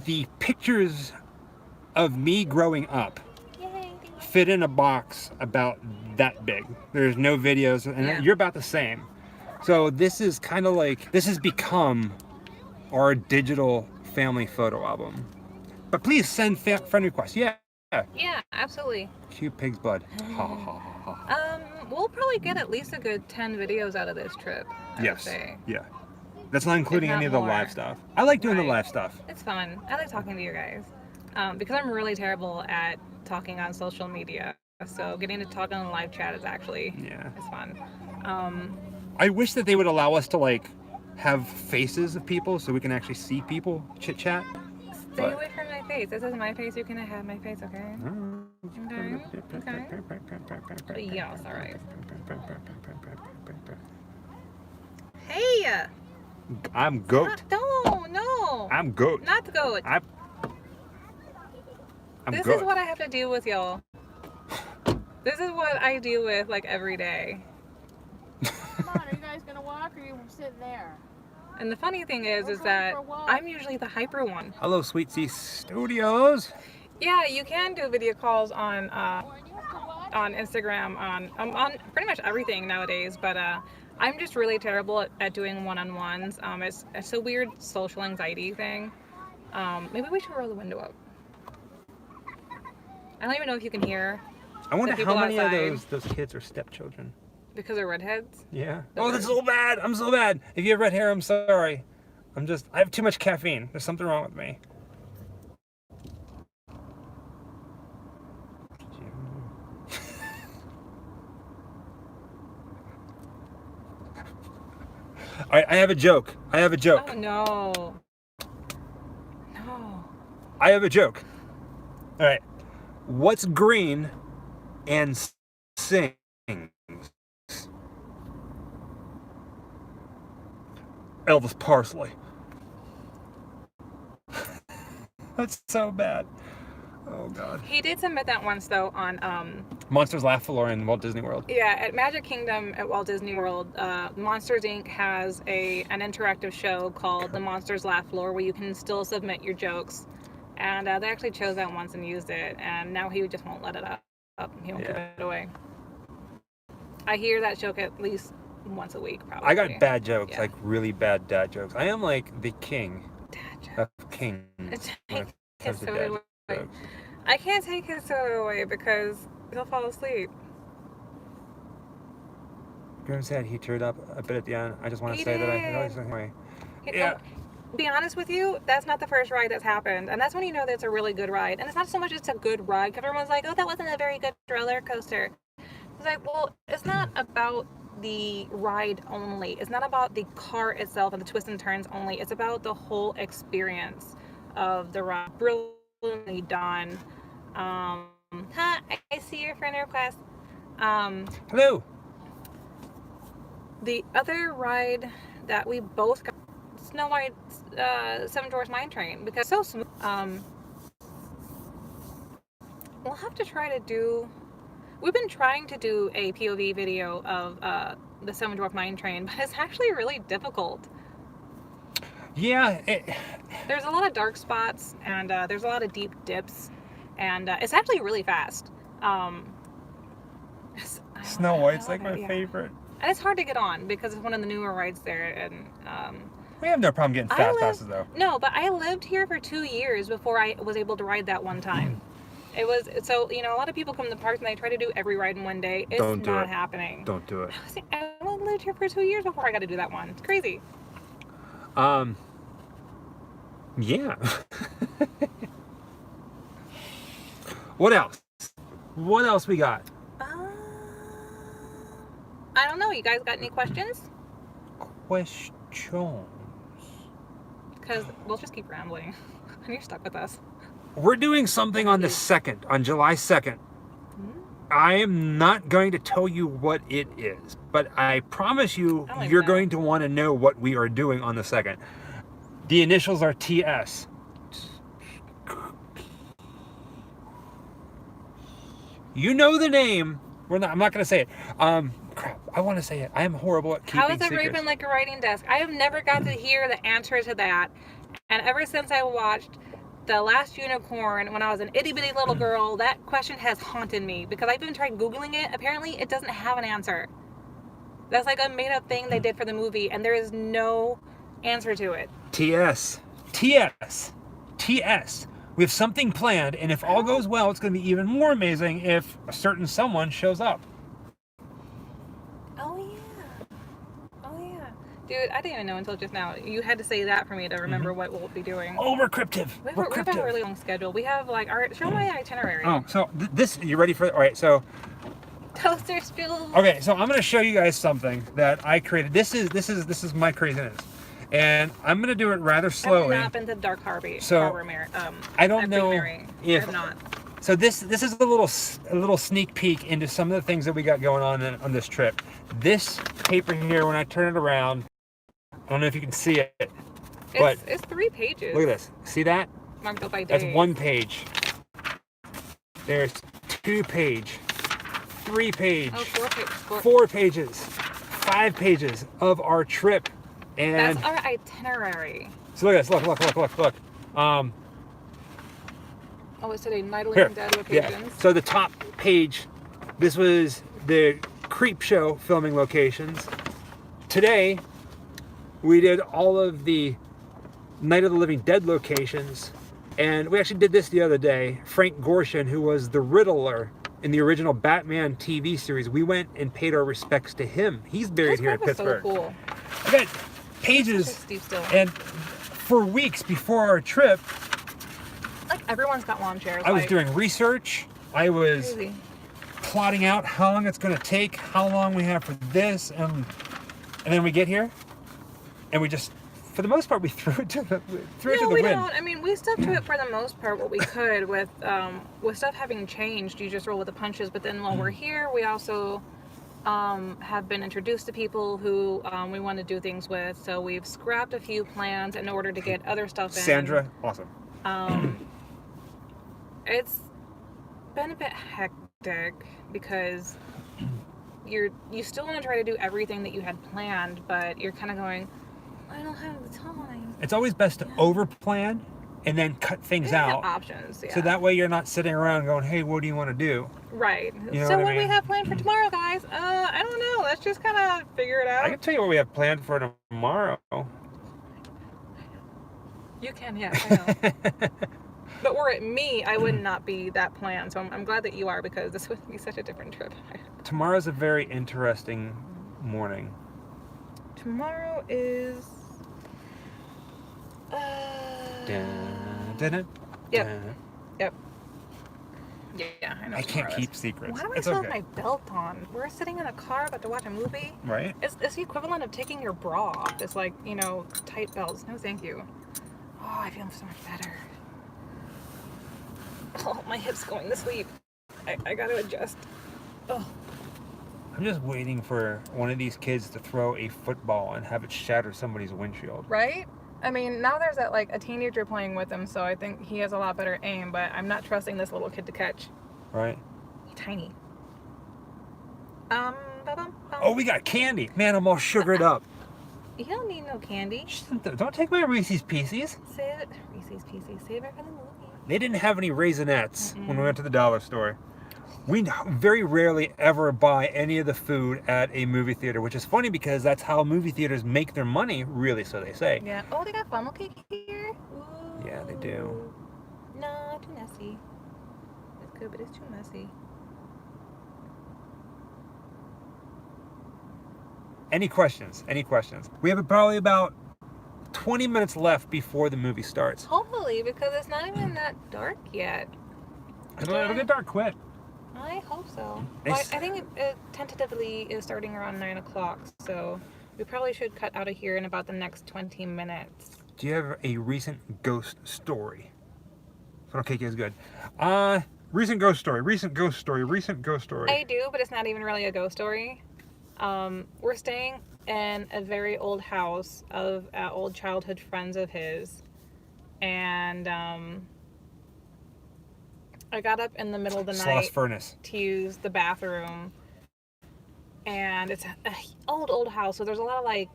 S1: the pictures of me growing up fit in a box about that big. There's no videos, and you're about the same. So this is kind of like, this has become our digital family photo album. But please send friend requests. Yeah.
S2: Yeah, absolutely.
S1: Cute pig's blood. Ha ha ha ha.
S2: We'll probably get at least a good 10 videos out of this trip. I would say.
S1: Yeah. That's not including
S2: If not
S1: any of the
S2: more.
S1: live stuff. I like doing the
S2: Right.
S1: live stuff.
S2: It's fun. I like talking to you guys. Because I'm really terrible at talking on social media. So getting to talk on the live chat is actually it's fun.
S1: I wish that they would allow us to like have faces of people so we can actually see people chit chat.
S2: Stay away from my face. This is my face. You can have my face, okay? Okay. Okay. Yes, all right. Hey!
S1: I'm goat.
S2: No.
S1: I'm goat.
S2: Not the goat.
S1: I'm
S2: This
S1: goat.
S2: is what I have to deal with, y'all. This is what I deal with like every day.
S3: Come on, are you guys gonna walk or are you sitting there?
S2: And the funny thing is that I'm usually the hyper one.
S1: Hello, Sweet Sea Studios.
S2: Yeah, you can do video calls on Instagram, on pretty much everything nowadays. But I'm just really terrible at doing one-on-ones. It's a weird social anxiety thing. Maybe we should roll the window up. I don't even know if you can hear.
S1: I wonder
S2: the
S1: how
S2: people
S1: many
S2: outside.
S1: of those kids are stepchildren.
S2: Because they're redheads.
S1: Yeah. Oh, that's so bad. I'm so bad. If you have red hair, I'm sorry. I have too much caffeine. There's something wrong with me. All right, I have a joke.
S2: Oh no. No.
S1: I have a joke. All right. What's green and sings? Elvis Parsley. That's so bad. Oh God.
S2: He did submit that once though on
S1: Monsters Laugh Floor in Walt Disney World.
S2: yeah, at Magic Kingdom at Walt Disney World, Monsters Inc. has an interactive show called the Monsters Laugh Floor where you can still submit your jokes. And they actually chose that once and used it, and now he just won't let it up. He won't give it away. I hear that joke at least once a week, probably.
S1: I got bad jokes,
S2: Yeah.
S1: like really bad dad jokes. I am like the king
S2: Dad joke.
S1: of kings. when it comes to
S2: His
S1: dad
S2: soda away.
S1: jokes.
S2: I can't take his soda away because he'll fall asleep.
S1: Grim said he teared up a bit at the end. I just want to
S2: He
S1: say that I
S2: did.
S1: always anyway.
S2: You
S1: Yeah.
S2: know, be honest with you, that's not the first ride that's happened, and that's when you know that it's a really good ride. And it's not so much it's a good ride, because everyone's like, "Oh, that wasn't a very good roller coaster." It's like, well, it's not about the ride only. It's not about the car itself and the twists and turns only. It's about the whole experience of the ride. Brilliantly done. I see your friend request.
S1: Hello.
S2: The other ride that we both got, Snow White, Seven Dwarfs Mine Train, because it's so smooth. We'll have to try to do. We've been trying to do a POV video of the Seven Dwarf Mine Train, but it's actually really difficult.
S1: Yeah.
S2: There's a lot of dark spots, and there's a lot of deep dips, and it's actually really fast.
S1: Snow White's like my favorite.
S2: And it's hard to get on because it's one of the newer rides there, and
S1: We have no problem getting fast passes though.
S2: no, but I lived here for 2 years before I was able to ride that one time. It was so a lot of people come to the parks and they try to do every ride in one day. It's
S1: Don't do
S2: not
S1: it.
S2: happening.
S1: Don't do it.
S2: I lived here for 2 years before I got to do that one. It's crazy.
S1: Yeah. What else? What else we got?
S2: I don't know. You guys got any questions?
S1: Questions.
S2: Because we'll just keep rambling. And you're stuck with us.
S1: We're doing something on the 2nd, on July 2nd. I am not going to tell you what it is, but I promise you, you're going to want to know what we are doing on the 2nd. The initials are TS. You know the name. I'm not going to say it. Crap, I want to say it. I am horrible at keeping secrets.
S2: How has it been like a writing desk? I have never got to hear the answer to that. And ever since I watched The Last Unicorn when I was an itty bitty little girl, that question has haunted me because I've even tried Googling it. Apparently, it doesn't have an answer. That's like a made up thing they did for the movie, and there is no answer to it.
S1: TS. TS. TS. We have something planned, and if all goes well, it's going to be even more amazing if a certain someone shows up.
S2: Oh, yeah. Oh, yeah. Dude, I didn't even know until just now. You had to say that for me to remember what we'll be doing.
S1: Oh, we're cryptive.
S2: We have a really long schedule. We have like our show my itinerary.
S1: Oh, so this, you ready for it? All right, so.
S2: Toaster spill.
S1: Okay, so I'm going to show you guys something that I created. This is my craziness. And I'm going to do it rather slowly.
S2: I've not been to Dark Harbor.
S1: I don't know if.
S2: I've not.
S1: So this is a little sneak peek into some of the things that we got going on this trip. This paper here, when I turn it around, I don't know if you can see it, but
S2: it's 3 pages.
S1: Look at this. See that?
S2: Marked up by days.
S1: That's 1 page. There's 2 page, 3 page, 4 pages, 5 pages of our trip. And
S2: that's our itinerary.
S1: So look at this. Look.
S2: Oh, it's today. Night of Living Dead locations.
S1: Yeah. So the top page, this was the Creep Show filming locations. Today, we did all of the Night of the Living Dead locations. And we actually did this the other day. Frank Gorshin, who was the Riddler in the original Batman TV series, we went and paid our respects to him. He's buried here in Pittsburgh.
S2: So cool.
S1: I got pages, and for weeks before our trip,
S2: like everyone's got lawn chairs.
S1: I was doing research. I was plotting out how long it's going to take, how long we have for this, and then we get here, and we just, for the most part, we threw it to the wind.
S2: Don't. I mean, we stuck to it for the most part what we could with stuff having changed. You just roll with the punches. But then while we're here, we also have been introduced to people who we want to do things with. So we've scrapped a few plans in order to get other stuff in.
S1: Sandra, awesome.
S2: It's been a bit hectic because you still want to try to do everything that you had planned, but you're kind of going, I don't have the time.
S1: It's always best to over-plan and then cut things out.
S2: Options, yeah.
S1: So that way you're not sitting around going, hey, what do you want to do?
S2: Right.
S1: You know
S2: so
S1: what
S2: do we have planned for tomorrow, guys? I don't know. Let's just kind of figure it out.
S1: I can tell you what we have planned for tomorrow.
S2: You can, yes, I know. But were it me, I would not be that planned. So I'm glad that you are, because this would be such a different trip.
S1: Tomorrow's a very interesting morning.
S2: Tomorrow is... Yep. Yep. Yeah, I know.
S1: I can't keep secrets.
S2: Why do I still have my belt on? We're sitting in a car about to watch a movie.
S1: Right.
S2: It's the equivalent of taking your bra off. It's like, tight belts. No, thank you. Oh, I feel so much better. Oh, my hip's going to sleep. I gotta adjust. Oh.
S1: I'm just waiting for one of these kids to throw a football and have it shatter somebody's windshield.
S2: Right? I mean, now there's a teenager playing with him, so I think he has a lot better aim, but I'm not trusting this little kid to catch.
S1: Right.
S2: He's tiny.
S1: Oh, we got candy. Man, I'm all sugared up.
S2: You don't need no candy.
S1: Don't take my Reese's Pieces.
S2: Save it. Reese's Pieces. Save it for the movie.
S1: They didn't have any Raisinets when we went to the dollar store. We very rarely ever buy any of the food at a movie theater, which is funny because that's how movie theaters make their money, really, so they say.
S2: Yeah. Oh, they got funnel cake here? Ooh.
S1: Yeah, they do.
S2: No, too messy. It's good, but it's too messy.
S1: Any questions? Any questions? We have probably about 20 minutes left before the movie starts.
S2: Hopefully, because it's not even that dark yet.
S1: It'll get dark quick.
S2: I hope so. Well,
S1: It's-
S2: I think it tentatively is starting around 9 o'clock, so we probably should cut out of here in about the next 20 minutes.
S1: Do you have a recent ghost story? Funnel cake is good. Recent ghost story. Recent ghost story. Recent ghost story.
S2: I do, but it's not even really a ghost story. We're staying in a very old house of old childhood friends of his, and I got up in the middle of the
S1: Sloss
S2: night
S1: furnace.
S2: to use the bathroom, and it's a old house, so there's a lot of like,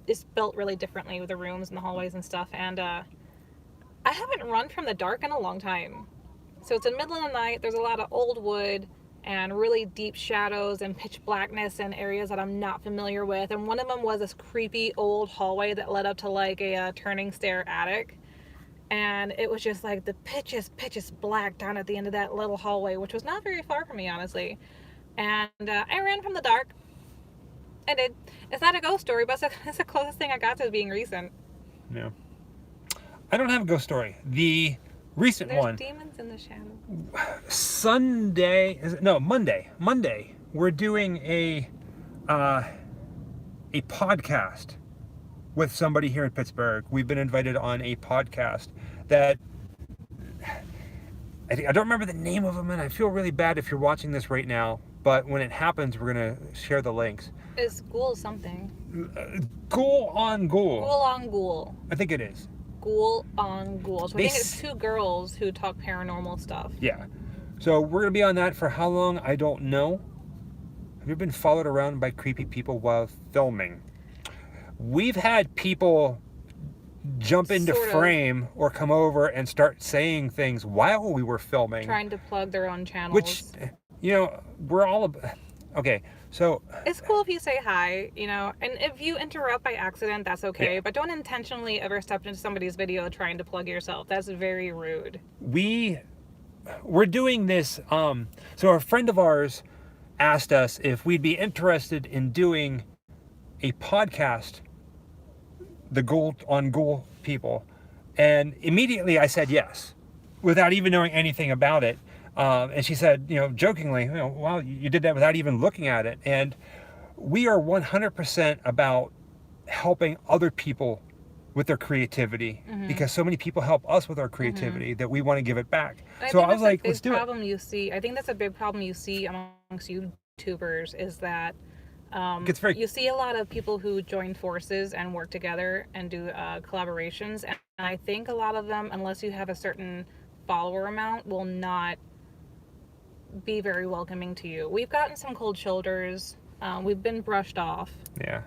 S2: it's built really differently with the rooms and the hallways and stuff, and I haven't run from the dark in a long time. So it's in the middle of the night, there's a lot of old wood and really deep shadows and pitch blackness in areas that I'm not familiar with, and one of them was this creepy old hallway that led up to like a turning stair attic. And it was just like the pitchest black down at the end of that little hallway, which was not very far from me, honestly. And I ran from the dark. I did. It's not a ghost story, but it's the closest thing I got to being recent.
S1: Yeah. I don't have a ghost story. The recent
S2: There's
S1: one.
S2: demons in the shadow.
S1: Monday. We're doing a podcast with somebody here in Pittsburgh. We've been invited on a podcast that I don't remember the name of them, and I feel really bad if you're watching this right now. But when it happens, we're gonna share the links.
S2: It's ghoul something.
S1: Ghoul on Ghoul.
S2: Ghoul on ghoul.
S1: I think it is.
S2: Ghoul on ghoul. So I
S1: They
S2: think it's two girls who talk paranormal stuff.
S1: Yeah. So we're gonna be on that for how long? I don't know. Have you been followed around by creepy people while filming? We've had people jump into
S2: Sort of.
S1: frame or come over and start saying things while we were filming.
S2: Trying to plug their own channels.
S1: Which, you know, we're all... Okay, so...
S2: It's cool if you say hi, you know, and if you interrupt by accident, that's okay,
S1: Yeah.
S2: but don't intentionally ever step into somebody's video trying to plug yourself. That's very rude.
S1: We're doing this, so a friend of ours asked us if we'd be interested in doing a podcast, the Ghoul on Ghoul people, and immediately I said yes, without even knowing anything about it. And she said, you know, jokingly, you know, wow, you did that without even looking at it. And we are 100% about helping other people with their creativity, because so many people help us with our creativity that we want to give it back.
S2: And
S1: So I
S2: think
S1: was
S2: that's a
S1: like,
S2: big
S1: let's do it.
S2: problem you see. I think that's a big problem you see amongst YouTubers is that
S1: It's very-
S2: you see a lot of people who join forces and work together and do collaborations, and I think a lot of them, unless you have a certain follower amount, will not be very welcoming to you. We've gotten some cold shoulders. We've been brushed off.
S1: Yeah.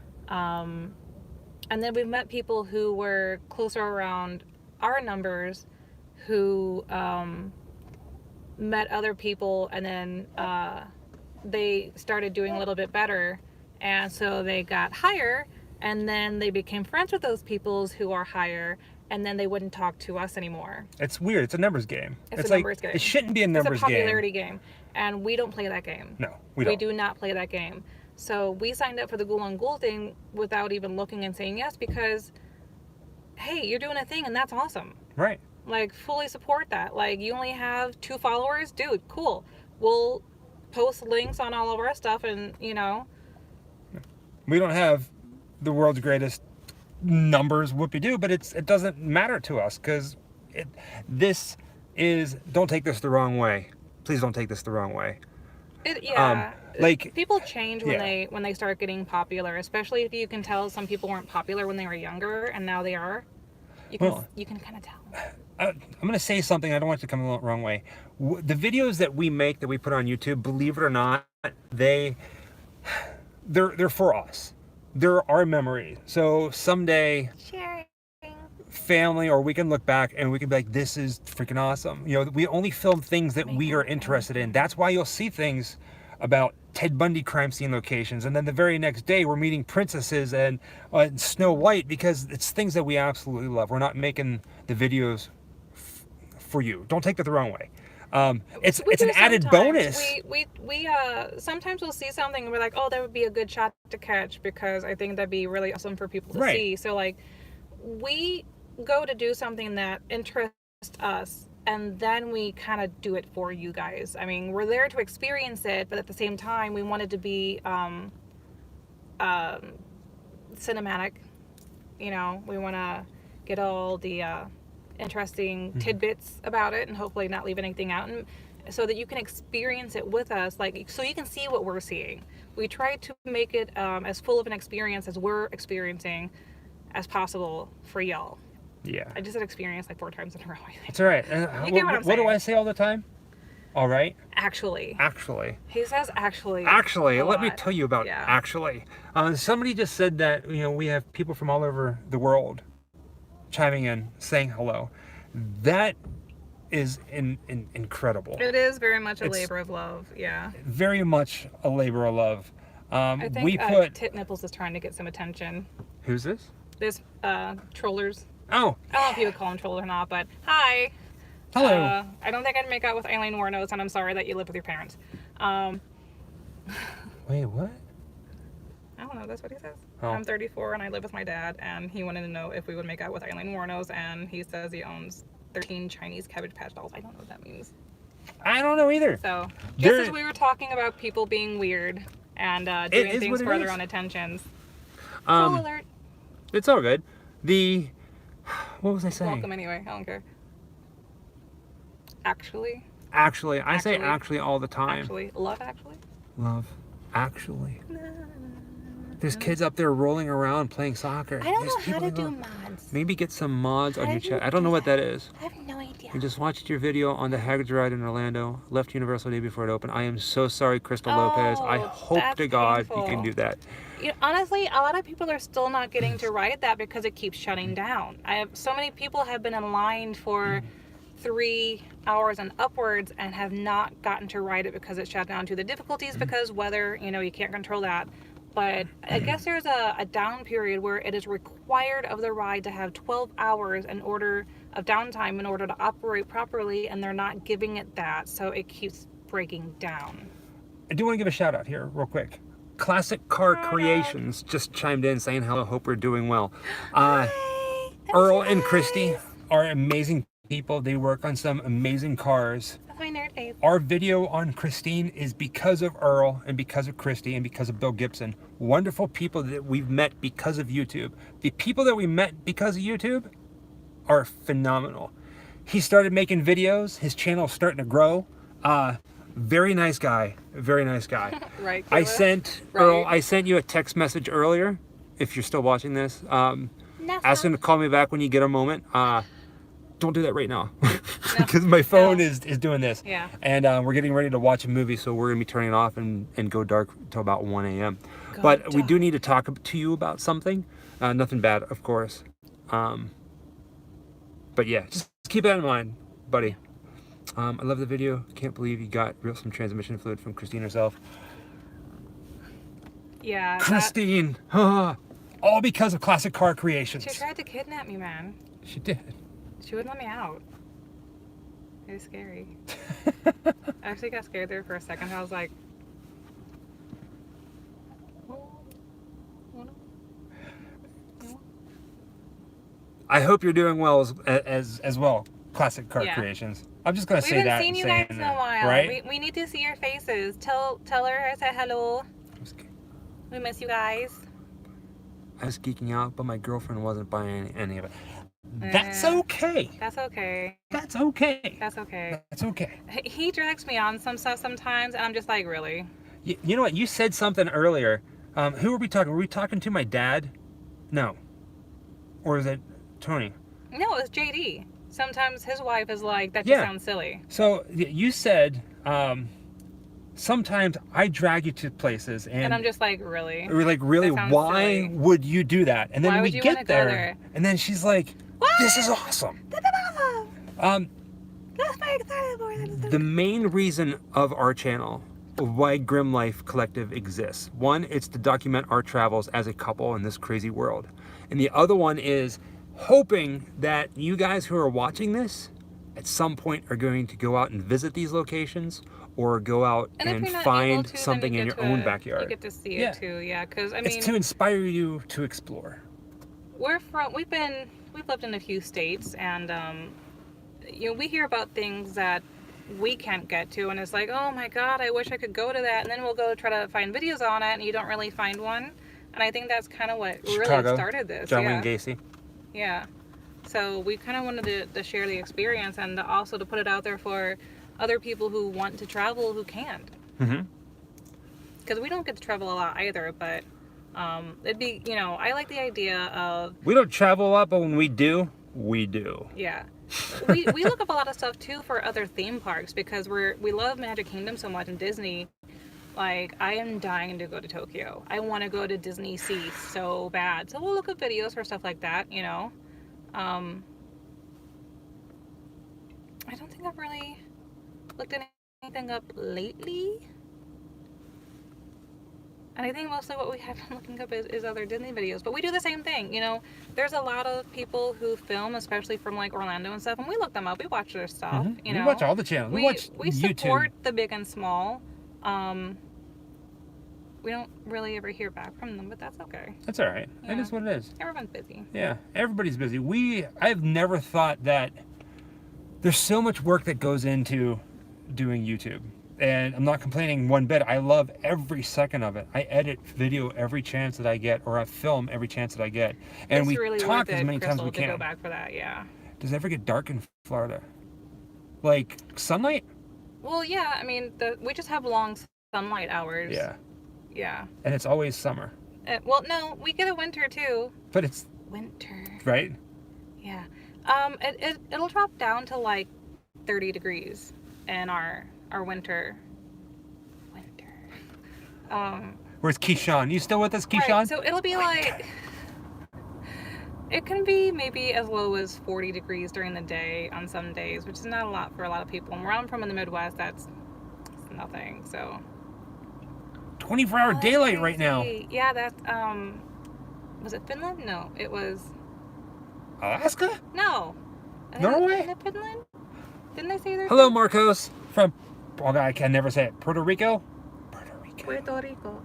S2: And then we've met people who were closer around our numbers who met other people, and then they started doing a little bit better, and so they got higher, and then they became friends with those people who are higher, and then they wouldn't talk to us anymore.
S1: It's weird. It's a numbers game.
S2: It's a
S1: like,
S2: numbers game.
S1: It shouldn't be a numbers
S2: It's a popularity game, and we don't play that game.
S1: No, we don't.
S2: We do not play that game. So we signed up for the Ghoul on Ghoul thing without even looking and saying yes, because, hey, you're doing a thing and that's awesome.
S1: Right.
S2: Like, fully support that. Like, you only have 2 followers? Dude, cool. We'll post links on all of our stuff, and, you know.
S1: We don't have the world's greatest numbers, whoopie-doo, but it doesn't matter to us, because this is... Don't take this the wrong way. Please don't take this the wrong way. Like,
S2: people change when
S1: yeah.
S2: when they start getting popular, especially if you can tell some people weren't popular when they were younger and now they are. You can kind of tell.
S1: I'm going to say something. I don't want it to come the wrong way. The videos that we make, that we put on YouTube, believe it or not, they're for us. They're our memories. So someday,
S2: Sharing.
S1: family, or we can look back and we can be like, this is freaking awesome. You know, we only film things that we are interested in. That's why you'll see things about Ted Bundy crime scene locations, and then the very next day we're meeting princesses and Snow White, because it's things that we absolutely love. We're not making the videos for you. Don't take that the wrong way. It's an added bonus.
S2: We sometimes we'll see something and we're like, oh, that would be a good shot to catch, because I think that'd be really awesome for people to
S1: Right.
S2: see. So like, we go to do something that interests us, and then we kind of do it for you guys. I mean, we're there to experience it, but at the same time, we want it to be cinematic. You know, we want to get all the interesting tidbits about it, and hopefully not leave anything out, and so that you can experience it with us, like so you can see what we're seeing. We try to make it as full of an experience as we're experiencing as possible for y'all.
S1: Yeah.
S2: I just said experience like 4 times in a row, I think.
S1: It's all right.
S2: You get what I'm
S1: What do
S2: saying.
S1: I say all the time? All right.
S2: Actually.
S1: Actually.
S2: He says actually.
S1: Actually,
S2: a
S1: let me
S2: lot.
S1: tell you about
S2: Yeah.
S1: actually. Somebody just said that, you know, we have people from all over the world chiming in, saying hello. That is incredible.
S2: It is very much a
S1: It's-
S2: labor of love. Yeah.
S1: Very much a labor of love.
S2: I think
S1: We put...
S2: Tit Nipples is trying to get some attention.
S1: Who's this?
S2: This trollers.
S1: Oh,
S2: I don't know if you would call them trollers or not, but hi.
S1: hello.
S2: I don't think I'd make out with Eileen Warnos, and I'm sorry that you live with your parents.
S1: Wait, what?
S2: I don't know, that's what he says.
S1: Oh.
S2: I'm 34 and I live with my dad, and he wanted to know if we would make out with Eileen Warnos, and he says he owns 13 Chinese Cabbage Patch dolls. I don't know what that means.
S1: I don't know either.
S2: So, just
S1: There-
S2: as we were talking about people being weird and
S1: It
S2: doing
S1: is
S2: things
S1: what it
S2: for their
S1: is.
S2: own attentions.
S1: Um,
S2: Troll alert.
S1: It's all good. What was I saying?
S2: Welcome anyway, I don't care. Actually,
S1: Actually, I say
S2: Actually.
S1: actually all the time.
S2: actually, love actually.
S1: Love, actually. There's kids up there rolling around playing soccer.
S2: I don't
S1: There's
S2: know how
S1: people
S2: to do
S1: going-
S2: mods.
S1: Maybe get some mods on
S2: How
S1: your
S2: do you
S1: chat. I don't know
S2: do
S1: what that is.
S2: I have no idea.
S1: I just watched your video on the Haggard's ride in Orlando. Left Universal day before it opened. I am so sorry, Crystal Lopez. I
S2: Oh,
S1: hope
S2: that's
S1: to God you
S2: painful.
S1: can do that.
S2: You know, honestly, a lot of people are still not getting to ride that because it keeps shutting down. I have so many people have been in line for 3 hours and upwards and have not gotten to ride it because it shut down due to the difficulties because weather, you know, you can't control that. But I guess there's a down period where it is required of the ride to have 12 hours in order of downtime in order to operate properly, and they're not giving it that, so it keeps breaking down.
S1: I do want to give a shout out here real quick. Classic Car Creations just chimed in saying hello. Hope we're doing well. Earl and Christy are amazing people. They work on some amazing cars.
S2: That's my nerd face.
S1: Our video on Christine is because of Earl and because of Christy and because of Bill Gibson. Wonderful people that we've met because of YouTube. The people that we met because of YouTube are phenomenal. He started making videos. His channel is starting to grow. Very nice guy. Very nice guy.
S2: Right,
S1: I
S2: Kayla?
S1: sent
S2: Right.
S1: Earl, I sent you a text message earlier, if you're still watching this. Ask him to call me back when you get a moment. Don't do that right now. Because my phone
S2: No.
S1: is doing this.
S2: Yeah.
S1: And we're getting ready to watch a movie, so we're going to be turning it off and go dark till about 1 a.m. But we do need to talk to you about something. Nothing bad, of course. But yeah, just keep that in mind, buddy. I love the video. Can't believe you got some transmission fluid from Christine herself.
S2: Yeah.
S1: Christine! All because of Classic Car Creations.
S2: She tried to kidnap me, man.
S1: She did.
S2: She wouldn't let me out. It was scary. I actually got scared there for a second. I was like,
S1: I hope you're doing well as well, Classic Car
S2: Yeah.
S1: Creations. I'm just gonna
S2: we
S1: say
S2: haven't
S1: that.
S2: seen you
S1: saying
S2: guys in
S1: that,
S2: a while.
S1: right?
S2: We need to see your faces. Tell her I said hello. We miss you guys.
S1: I was geeking out, but my girlfriend wasn't buying any of it. That's
S2: Eh.
S1: okay.
S2: That's okay.
S1: That's okay.
S2: That's okay.
S1: That's okay.
S2: He drags me on some stuff sometimes, and I'm just like, really?
S1: You know what? You said something earlier. Who were we talking? Were we talking to my dad? No. Or is it Tony?
S2: No, it's JD. Sometimes his wife is like, that just
S1: Yeah.
S2: sounds silly.
S1: So you said sometimes I drag you to places
S2: And I'm just like, really?
S1: we're like, really,
S2: That sounds
S1: why
S2: silly.
S1: would you do that? And then
S2: Why
S1: we
S2: would you wanna
S1: get
S2: go
S1: there,
S2: there?
S1: and then she's like, this is awesome.
S2: That's awesome. That's my excited for. That is so
S1: The main reason of our channel, why Grim Life Collective exists, one, it's to document our travels as a couple in this crazy world. And the other one is hoping that you guys who are watching this at some point are going to go out and visit these locations or go out
S2: if
S1: and
S2: you're not able
S1: find
S2: to, then
S1: something
S2: you
S1: in
S2: get
S1: your own
S2: to-
S1: backyard.
S2: You get to see
S1: Yeah.
S2: it too, yeah. Because I mean,
S1: It's to inspire you to explore.
S2: we've lived in a few states, and we hear about things that we can't get to, and it's like, oh my god, I wish I could go to that, and then we'll go try to find videos on it, and you don't really find one. And I think that's kind of what
S1: Chicago,
S2: really started this.
S1: John
S2: yeah.
S1: Wayne Gacy.
S2: Yeah. So we kind of wanted to share the experience, and also to put it out there for other people who want to travel who can't.
S1: Mm-hmm.
S2: Because we don't get to travel a lot either, but it'd be, I like the idea of...
S1: We don't travel a lot, but when we do, we do.
S2: Yeah. we look up a lot of stuff, too, for other theme parks, because we love Magic Kingdom so much, and Disney. Like, I am dying to go to Tokyo. I want to go to Disney Sea so bad. So we'll look up videos for stuff like that, I don't think I've really looked anything up lately. And I think mostly what we have been looking up is other Disney videos. But we do the same thing, There's a lot of people who film, especially from, like, Orlando and stuff, and we look them up. We watch their stuff,
S1: We watch all the channels. We watch
S2: we
S1: YouTube.
S2: support the big and small. We don't really ever hear back from them, but that's okay.
S1: That's all right.
S2: Yeah.
S1: It is what it is.
S2: Everyone's busy.
S1: Yeah, everybody's busy. I've never thought that there's so much work that goes into doing YouTube. And I'm not complaining one bit. I love every second of it. I edit video every chance that I get, or I film every chance that I get. And
S2: It's
S1: we
S2: really
S1: talk
S2: worth
S1: as
S2: it,
S1: many times as
S2: Crystal,
S1: we
S2: to
S1: can.
S2: go back for that, yeah.
S1: Does it ever get dark in Florida? Like sunlight?
S2: Well, yeah, I mean, we just have long sunlight hours.
S1: Yeah.
S2: Yeah.
S1: And it's always summer.
S2: Well, no, we get a winter too.
S1: But it's
S2: Winter.
S1: right?
S2: Yeah. It'll drop down to like 30 degrees in our winter.
S1: Where's Keyshawn? You still with us, Keyshawn?
S2: Right, so it'll be like, it can be maybe as low as 40 degrees during the day on some days, which is not a lot for a lot of people. And where I'm from in the Midwest, that's nothing. So
S1: 24-hour daylight right now.
S2: Yeah, that's was it Finland? No, it was
S1: Alaska?
S2: no.
S1: Norway?
S2: Is it Finland? Didn't they say they're
S1: Hello, Marcos. From, oh God, I can never say it. Puerto Rico?
S2: Puerto Rico.
S1: Puerto Rico.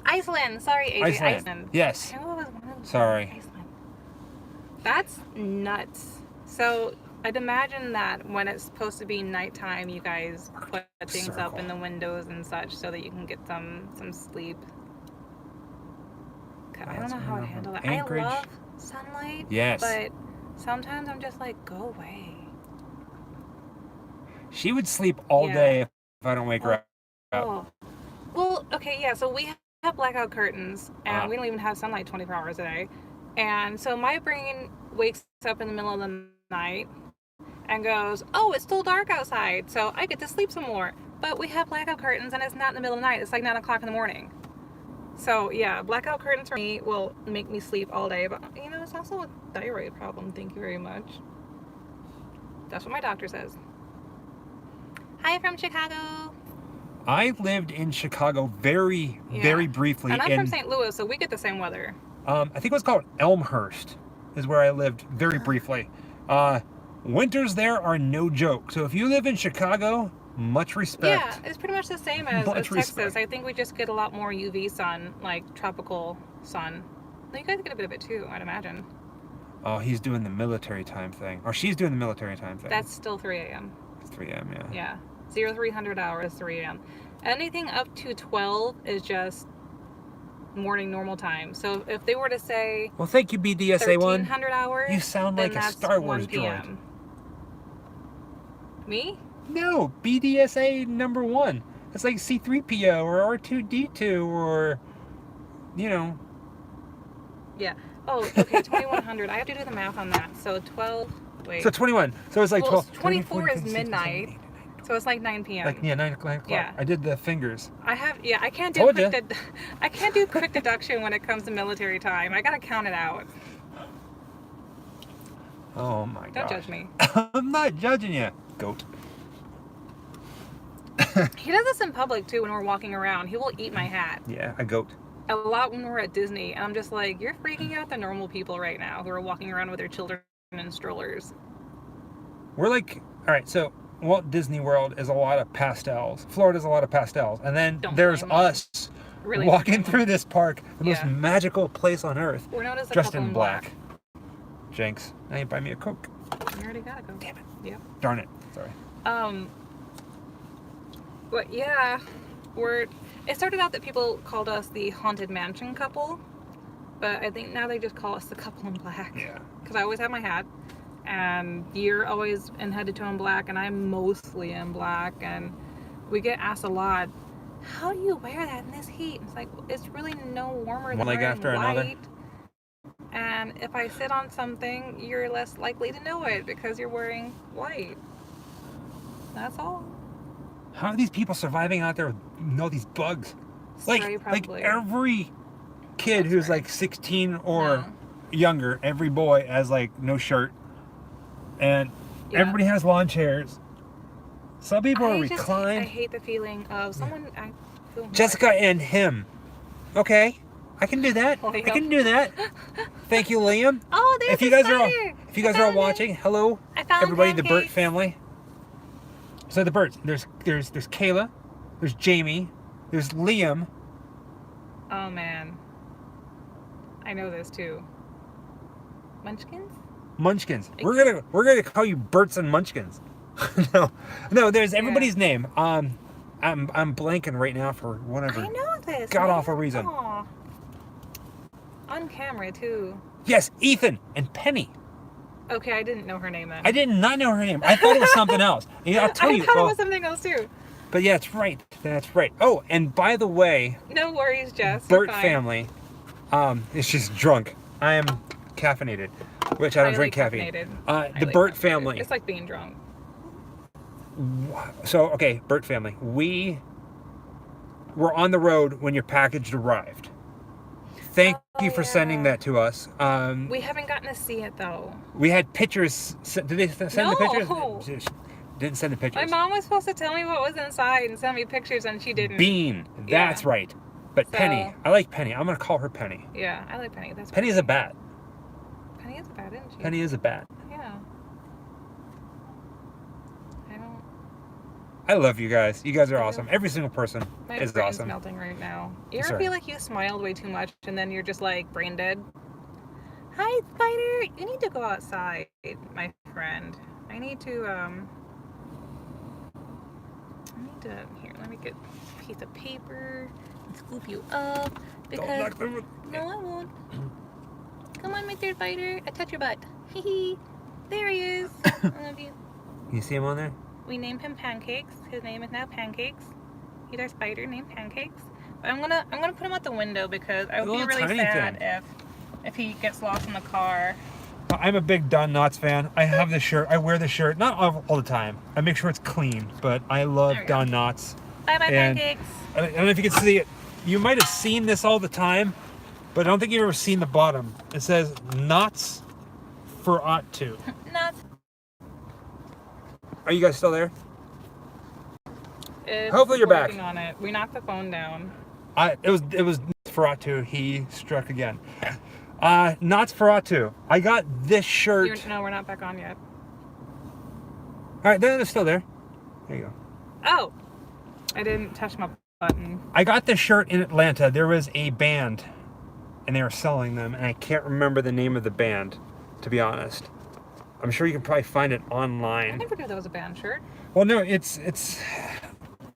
S2: Iceland. Sorry, AJ. Iceland.
S1: Yes.
S2: I knew it was one of those.
S1: Sorry.
S2: Iceland. That's nuts. So I'd imagine that when it's supposed to be nighttime, you guys put things up in the windows and such so that you can get some sleep. I don't know how to handle that.
S1: Anchorage.
S2: I love sunlight.
S1: Yes.
S2: But sometimes I'm just like, go away.
S1: She would sleep all
S2: Yeah.
S1: day if I don't wake her up.
S2: Oh. Well, okay, yeah, so we have blackout curtains, and
S1: Ah.
S2: we don't even have sunlight 24 hours a day. And so my brain wakes up in the middle of the night and goes, oh, it's still dark outside, so I get to sleep some more. But we have blackout curtains, and it's not in the middle of the night. It's like 9 o'clock in the morning. So, yeah, blackout curtains for me will make me sleep all day. But, it's also a thyroid problem. Thank you very much. That's what my doctor says. Hi from Chicago.
S1: I lived in Chicago very briefly.
S2: And I'm from St. Louis, so we get the same weather.
S1: I think it was called Elmhurst is where I lived very briefly. Winters there are no joke. So if you live in Chicago, much respect.
S2: Yeah, it's pretty much the same as Texas.
S1: Respect.
S2: I think we just get a lot more UV sun, like tropical sun. You guys get a bit of it too, I'd imagine.
S1: Oh, he's doing the military time thing. Or she's doing the military time thing.
S2: That's still 3 a.m.
S1: It's 3 a.m., yeah.
S2: Yeah. 0300 hours, 3 a.m. Anything up to 12 is just morning normal time. So if they were to say
S1: Well, thank you, BDSA
S2: 1300 hours,
S1: You sound
S2: then
S1: like a
S2: that's
S1: Star Wars
S2: 1 p.m. Me?
S1: No, BDSA number 1. It's like C3PO or R2D2 or,
S2: Yeah. Oh, okay, 2100. I have to do the math on that. So 12, wait.
S1: So 21. So it's like 12.
S2: 24 is midnight. So it's like 9 p.m.
S1: Like, 9 o'clock.
S2: Yeah.
S1: I did the fingers.
S2: I can't do
S1: Told ya.
S2: I can't do quick deduction when it comes to military time. I gotta count it out.
S1: Oh my god.
S2: Don't judge me.
S1: I'm not judging you, goat.
S2: He does this in public too when we're walking around. He will eat my hat.
S1: Yeah, a goat.
S2: A lot when we're at Disney. And I'm just like, you're freaking out the normal people right now who are walking around with their children in strollers.
S1: We're like, all right, so Walt Disney World is a lot of pastels. Florida's a lot of pastels. And then there's
S2: blame me.
S1: us
S2: Really
S1: walking
S2: don't blame
S1: through this park, the most magical place on earth,
S2: We're known as the
S1: dressed
S2: couple
S1: in black. Jenks, now you buy me a Coke.
S2: You already gotta go.
S1: Damn it.
S2: Yep.
S1: Darn it. Sorry.
S2: But yeah, it started out that people called us the Haunted Mansion couple, but I think now they just call us the couple in black.
S1: Yeah.
S2: Because I always have my hat, and you're always in head to toe in black, and I'm mostly in black, and we get asked a lot, how do you wear that in this heat? It's like, it's really no warmer than
S1: One leg
S2: wearing
S1: after
S2: white.
S1: another.
S2: And if I sit on something, you're less likely to know it because you're wearing white. That's all.
S1: How are these people surviving out there with all these bugs?
S2: Spray,
S1: Like
S2: probably.
S1: every kid who's like 16 or
S2: No.
S1: younger, every boy has like no shirt, and
S2: Yeah.
S1: everybody has lawn chairs. Some people are
S2: I
S1: reclined.
S2: hate the feeling of someone. I feel
S1: Jessica and him. Okay, I can do that. I
S2: Liam.
S1: can do that. Thank you, Liam.
S2: Oh, there's
S1: If you
S2: the
S1: guys are all,
S2: spider.
S1: if you guys are all watching, hello,
S2: I found
S1: everybody, the Burt
S2: pancakes.
S1: family. So the Burts, there's Kayla, there's Jamie, there's Liam.
S2: Oh man, I know this too. Munchkins?
S1: Munchkins. We're gonna call you Burts and Munchkins. no. There's everybody's name. I'm blanking right now for whatever.
S2: I know this.
S1: God
S2: man.
S1: awful reason.
S2: Aw. On camera too.
S1: Yes, Ethan and Penny.
S2: Okay, I didn't know her name then.
S1: I did not know her name. I thought it was something else. Yeah, I'll tell
S2: I
S1: you.
S2: thought it
S1: well,
S2: was something else too.
S1: But yeah, that's right. That's right. Oh, and by the way,
S2: No worries, Jess. You're
S1: Burt
S2: fine.
S1: family, is just drunk. I am caffeinated, which I don't drink caffeine.
S2: caffeinated.
S1: The
S2: Highly
S1: Burt
S2: caffeinated.
S1: family.
S2: It's like being drunk.
S1: So, okay, Burt family. We were on the road when your package arrived. Thank you for sending
S2: yeah.
S1: that to us.
S2: We haven't gotten to see it though.
S1: We had pictures. Did they send the pictures?
S2: No.
S1: Didn't send the pictures.
S2: My mom was supposed to tell me what was inside and send me pictures, and she didn't.
S1: Bean. That's
S2: Yeah.
S1: right. But
S2: So-
S1: Penny. I like Penny. I'm going to call her Penny.
S2: Yeah, I like Penny. That's
S1: Penny is a bat.
S2: Penny is a bat, isn't she?
S1: Penny is a bat.
S2: Yeah. I don't.
S1: I love you guys. You guys are
S2: I
S1: awesome.
S2: love-
S1: Every single person
S2: My
S1: is
S2: brain's
S1: awesome.
S2: melting right now. You ever
S1: Sorry.
S2: feel like you smiled way too much and then you're just like brain dead? Hi, Spider. You need to go outside, my friend. I need to here. Let me get a piece of paper and scoop you up because no, I won't. Come on, Mr. Spider. I touch your butt. Hee There he is. I love you.
S1: You see him on there?
S2: We named him Pancakes. His name is now Pancakes. He's our spider named Pancakes. But I'm gonna put him out the window because I would be
S1: Little
S2: really
S1: tiny
S2: sad
S1: thing.
S2: if he gets lost in the car.
S1: I'm a big Don Knotts fan. I have this shirt. I wear this shirt. Not all the time. I make sure it's clean. But I love
S2: There we go.
S1: Don Knotts.
S2: Bye bye,
S1: And-
S2: Pancakes.
S1: I don't know if you can see it. You might have seen this all the time, but I don't think you've ever seen the bottom. It says Knots for ought to.
S2: Nuts.
S1: Are you guys still there?
S2: It's
S1: Hopefully you're back.
S2: working on it. We knocked the phone down.
S1: It was for ought to. He struck again. Knots for ought to. I got this shirt.
S2: No, we're not back on yet.
S1: All right, they're still there. There you go.
S2: Oh, I didn't touch my button.
S1: I got this shirt in Atlanta. There was a band, and they were selling them, and I can't remember the name of the band, to be honest. I'm sure you can probably find it
S2: I
S1: online.
S2: never knew that was a band shirt.
S1: Well, no, it's.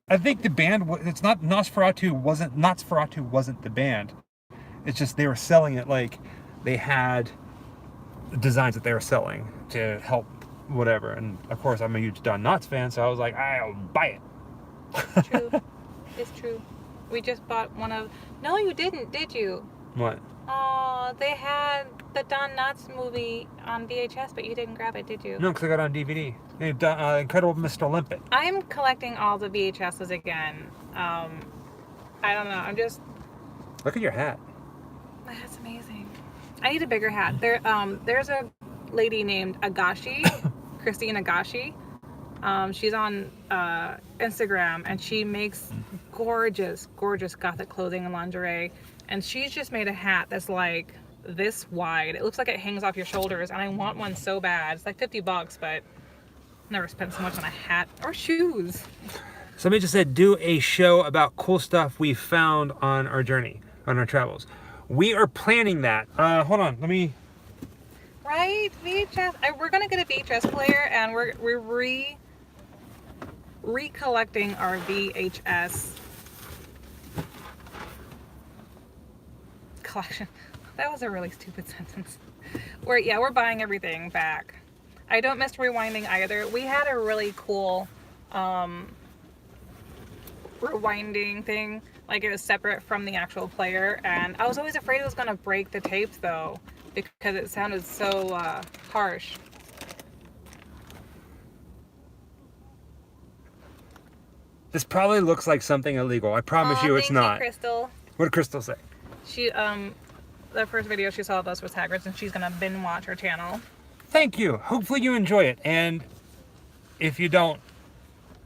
S1: I think the band. It's not Nosferatu. Nosferatu wasn't the band. It's just they were selling it like they had designs that they were selling to help whatever. And of course, I'm a huge Don Knotts fan, so I was like, I'll buy it.
S2: True. It's true. We just bought one of. No, you didn't, did you?
S1: What?
S2: Oh, they had the Don Knotts movie on VHS, but you didn't grab it, did you?
S1: No, because I got it on DVD. Incredible Mr. Limpet.
S2: I'm collecting all the VHSs again. I don't know. I'm just.
S1: Look at your hat.
S2: That's amazing. I need a bigger hat. There's a lady named Agashi, Christine Agashi. She's on Instagram, and she makes gorgeous gothic clothing and lingerie. And she's just made a hat that's like this wide. It looks like it hangs off your shoulders, and I want one so bad. It's like $50, but never spent so much on a hat or shoes.
S1: Somebody just said, do a show about cool stuff we found on our journey, on our travels. We are planning that. Hold on, let me
S2: Right? VHS. We're gonna get a VHS player, and we're recollecting our VHS collection. That was a really stupid sentence. We're buying everything back. I don't miss rewinding either. We had a really cool rewinding thing. Like, it was separate from the actual player, and I was always afraid it was gonna break the tapes though, because it sounded so harsh.
S1: This probably looks like something illegal. I promise you it's
S2: Thank you,
S1: not.
S2: Crystal.
S1: What did Crystal say?
S2: She the first video she saw of us was Hagrid's, and she's gonna binge watch her channel.
S1: Thank you. Hopefully you enjoy it. And if you don't,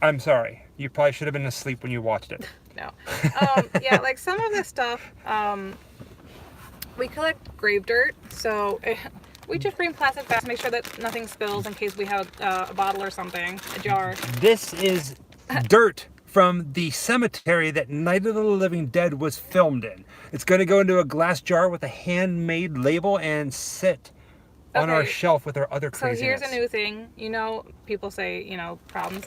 S1: I'm sorry. You probably should have been asleep when you watched it.
S2: No. Yeah, like some of this stuff, we collect grave dirt, so we just bring plastic bags to make sure that nothing spills in case we have a bottle or something, a jar.
S1: This is dirt from the cemetery that Night of the Living Dead was filmed in. It's going to go into a glass jar with a handmade label and sit on our shelf with our other craziness.
S2: So here's a new thing. You know, people say, problems.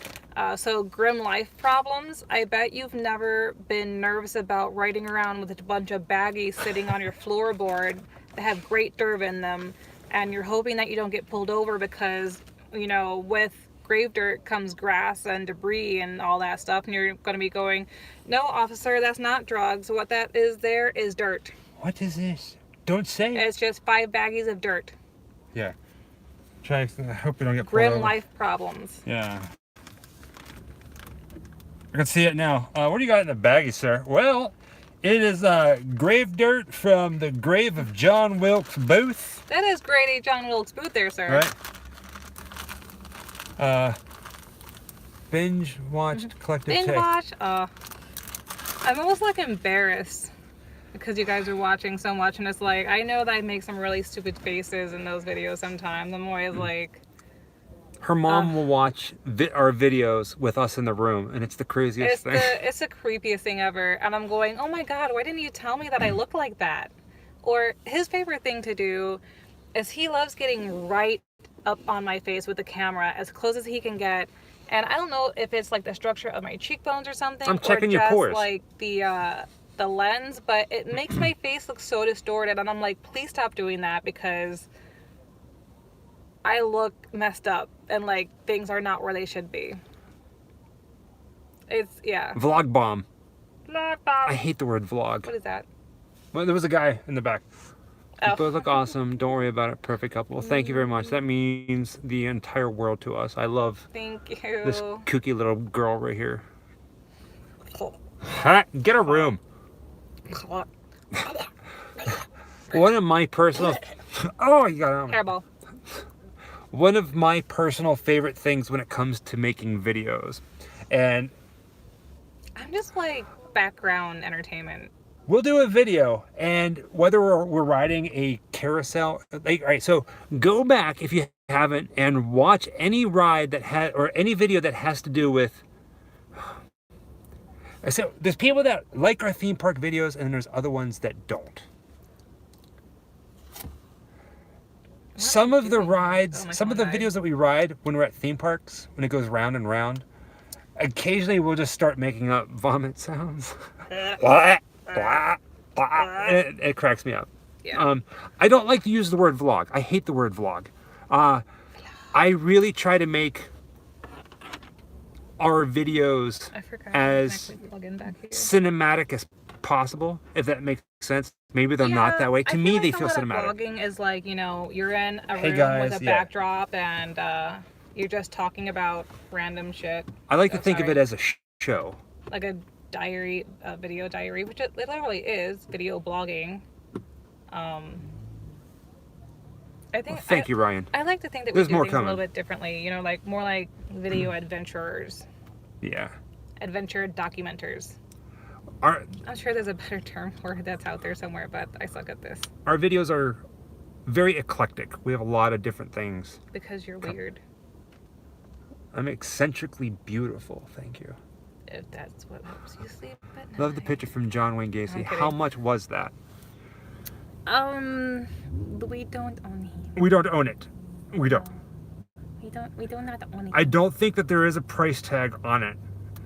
S2: So grim life problems. I bet you've never been nervous about riding around with a bunch of baggies sitting on your floorboard that have great dirt in them, and you're hoping that you don't get pulled over because, with grave dirt comes grass and debris and all that stuff, and you're going to be going, no, officer, that's not drugs. What that is there is dirt.
S1: What is this? Don't say.
S2: It's just 5 baggies of dirt.
S1: Yeah. I hope we don't get pulled
S2: Grim
S1: over.
S2: life problems.
S1: Yeah. I can see it now. What do you got in the baggie, sir? Well, it is grave dirt from the grave of John Wilkes Booth.
S2: That is grade A John Wilkes Booth there, sir.
S1: Right. Binge watched collective
S2: Binge
S1: tape.
S2: watch? I'm almost like embarrassed because you guys are watching so much, and it's like, I know that I make some really stupid faces in those videos sometimes. I'm always like...
S1: Her mom will watch our videos with us in the room, and it's the craziest thing.
S2: It's the creepiest thing ever. And I'm going, oh my God, why didn't you tell me that I look like that? Or his favorite thing to do is he loves getting right up on my face with the camera as close as he can get. And I don't know if it's like the structure of my cheekbones or something.
S1: I'm checking
S2: or
S1: your
S2: just
S1: pores.
S2: Like the lens, but it makes my face look so distorted. And I'm like, please stop doing that because I look messed up and like things are not where they should be. It's, yeah.
S1: Vlog bomb.
S2: Vlog bomb.
S1: I hate the word vlog.
S2: What is that?
S1: Well, there was a guy in the back.
S2: Oh.
S1: You both look awesome. Don't worry about it. Perfect couple. Thank you very much. That means the entire world to us. I love
S2: Thank you.
S1: this kooky little girl right here. Ha! Get a room. One of my personal... Oh, you got it on me.
S2: Hairball.
S1: One of my personal favorite things when it comes to making videos. And
S2: I'm just like background entertainment.
S1: we'll do a video, and whether we're riding a carousel, like, all right, so go back if you haven't and watch any ride that had, or any video that has to do with, so there's people that like our theme park videos, and there's other ones that don't. Some of the rides, some of the videos that we ride when we're at theme parks, when it goes round and round, occasionally we'll just start making up vomit sounds. And it cracks me up.
S2: Yeah.
S1: I don't like to use the word vlog. I hate the word vlog. I really try to make our videos as cinematic as possible, if that makes sense. Maybe they're not that way. To me, they feel cinematic.
S2: Vlogging is like, you know, you're in a room with a backdrop and you're just talking about random shit.
S1: I like to think of it as a show.
S2: Like a diary, a video diary, which it literally is, video blogging. I think.
S1: Well, thank you, Ryan.
S2: I like to think that we do things a little bit differently. You know, like more like video adventurers.
S1: Yeah.
S2: Adventure documenters. I'm sure there's a better term for it that's out there somewhere, but I suck at this.
S1: Our videos are very eclectic. We have a lot of different things.
S2: Because you're weird.
S1: I'm eccentrically beautiful. Thank you.
S2: If that's what helps you sleep at night.
S1: Love the picture from John Wayne Gacy. How much was that?
S2: We don't own him.
S1: We don't own it. We don't.
S2: We do not own it.
S1: I don't think that there is a price tag on it.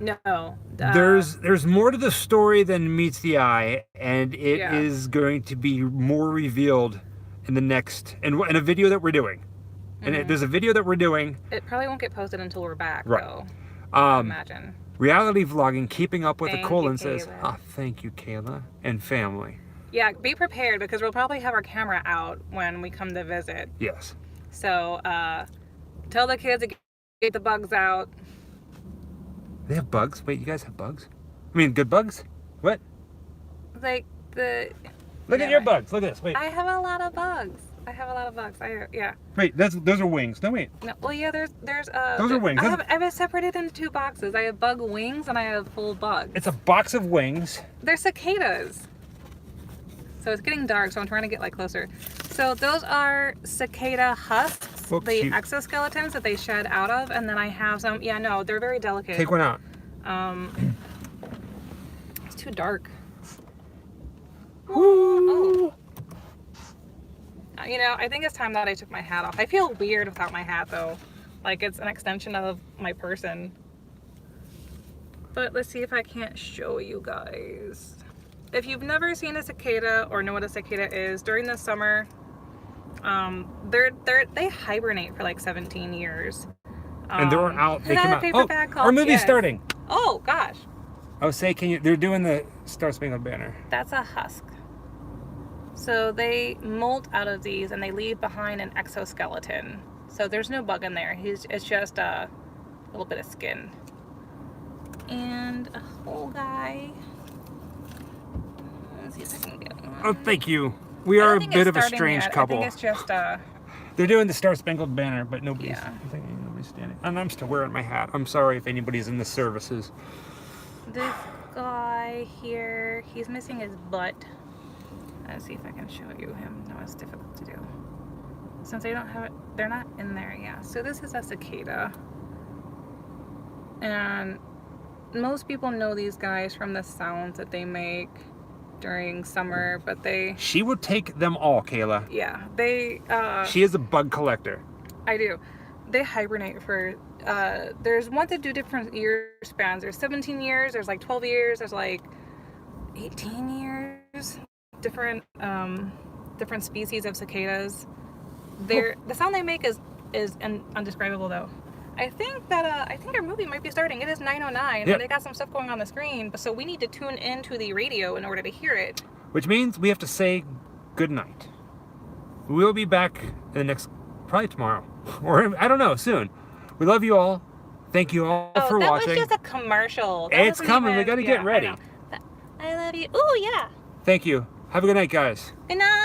S2: No.
S1: There's more to the story than meets the eye, and it
S2: Yeah.
S1: is going to be more revealed in the next in a video that we're doing. And there's a video that we're doing.
S2: It probably won't get posted until we're back,
S1: Right.
S2: though. I imagine.
S1: Reality vlogging, keeping up with
S2: Thank
S1: the
S2: you,
S1: colon says,
S2: Kayla.
S1: "Ah, thank you, Kayla and family."
S2: Yeah, be prepared because we'll probably have our camera out when we come to visit.
S1: Yes.
S2: So, tell the kids to get the bugs out.
S1: They have bugs. Wait, you guys have bugs? I mean, good bugs? What?
S2: Like the.
S1: Look at your bugs. Look at this. Wait.
S2: I have a lot of bugs. Yeah.
S1: Wait. Those are wings. No, wait.
S2: No, well, yeah. There's.
S1: Those are wings.
S2: I have it separated into two boxes. I have bug wings and I have full bugs.
S1: It's a box of wings.
S2: They're cicadas. So it's getting dark, so I'm trying to get like closer. So those are cicada husks,
S1: Oh,
S2: the
S1: cute.
S2: exoskeletons that they shed out of, and then I have some. Yeah, no, they're very delicate.
S1: Take one out.
S2: It's too dark.
S1: Woo!
S2: You know, I think it's time that I took my hat off. I feel weird without my hat though. Like it's an extension of my person. But let's see if I can't show you guys. If you've never seen a cicada or know what a cicada is, during the summer, they hibernate for like 17 years.
S1: And they're out. They
S2: I got
S1: came
S2: a
S1: out.
S2: paper bag
S1: Oh,
S2: called
S1: our movie's
S2: Yes.
S1: starting.
S2: Oh gosh,
S1: I was saying, they're doing the Star Spangled Banner.
S2: that's a husk. So they molt out of these and they leave behind an exoskeleton. So there's no bug in there. It's just a little bit of skin. And a whole guy. Let's see if I can get one.
S1: Oh, thank you. We
S2: I
S1: are
S2: don't
S1: a
S2: think
S1: bit
S2: it's
S1: of a
S2: starting
S1: strange
S2: yet.
S1: couple.
S2: I think it's just
S1: They're doing the Star Spangled Banner, but nobody's.
S2: Yeah.
S1: I think nobody's standing. And I'm still wearing my hat. I'm sorry if anybody's in the services.
S2: this guy here. He's missing his butt. Let's see if I can show you him. No, it's difficult to do. Since they don't have it, they're not in there, yeah. So this is a cicada. And most people know these guys from the sounds that they make during summer, but
S1: She will take them all, Kayla.
S2: yeah,
S1: She is a bug collector.
S2: I do. They hibernate for, there's one that do different year spans. There's 17 years, there's like 12 years, there's like 18 years. Different species of cicadas. The sound they make is undescribable though. I think our movie might be starting. It is 9:09
S1: Yep.
S2: and they got some stuff going on the screen, so we need to tune into the radio in order to hear it.
S1: Which means we have to say good night. We'll be back in the next, probably tomorrow. Or, I don't know, soon. We love you all. Thank you all for
S2: that
S1: watching.
S2: was just a commercial. That
S1: It's
S2: wasn't
S1: coming. We
S2: even-
S1: gotta
S2: yeah,
S1: get
S2: I
S1: ready.
S2: know. I love you. Ooh, yeah.
S1: Thank you. Have a good night, guys.
S2: Good night.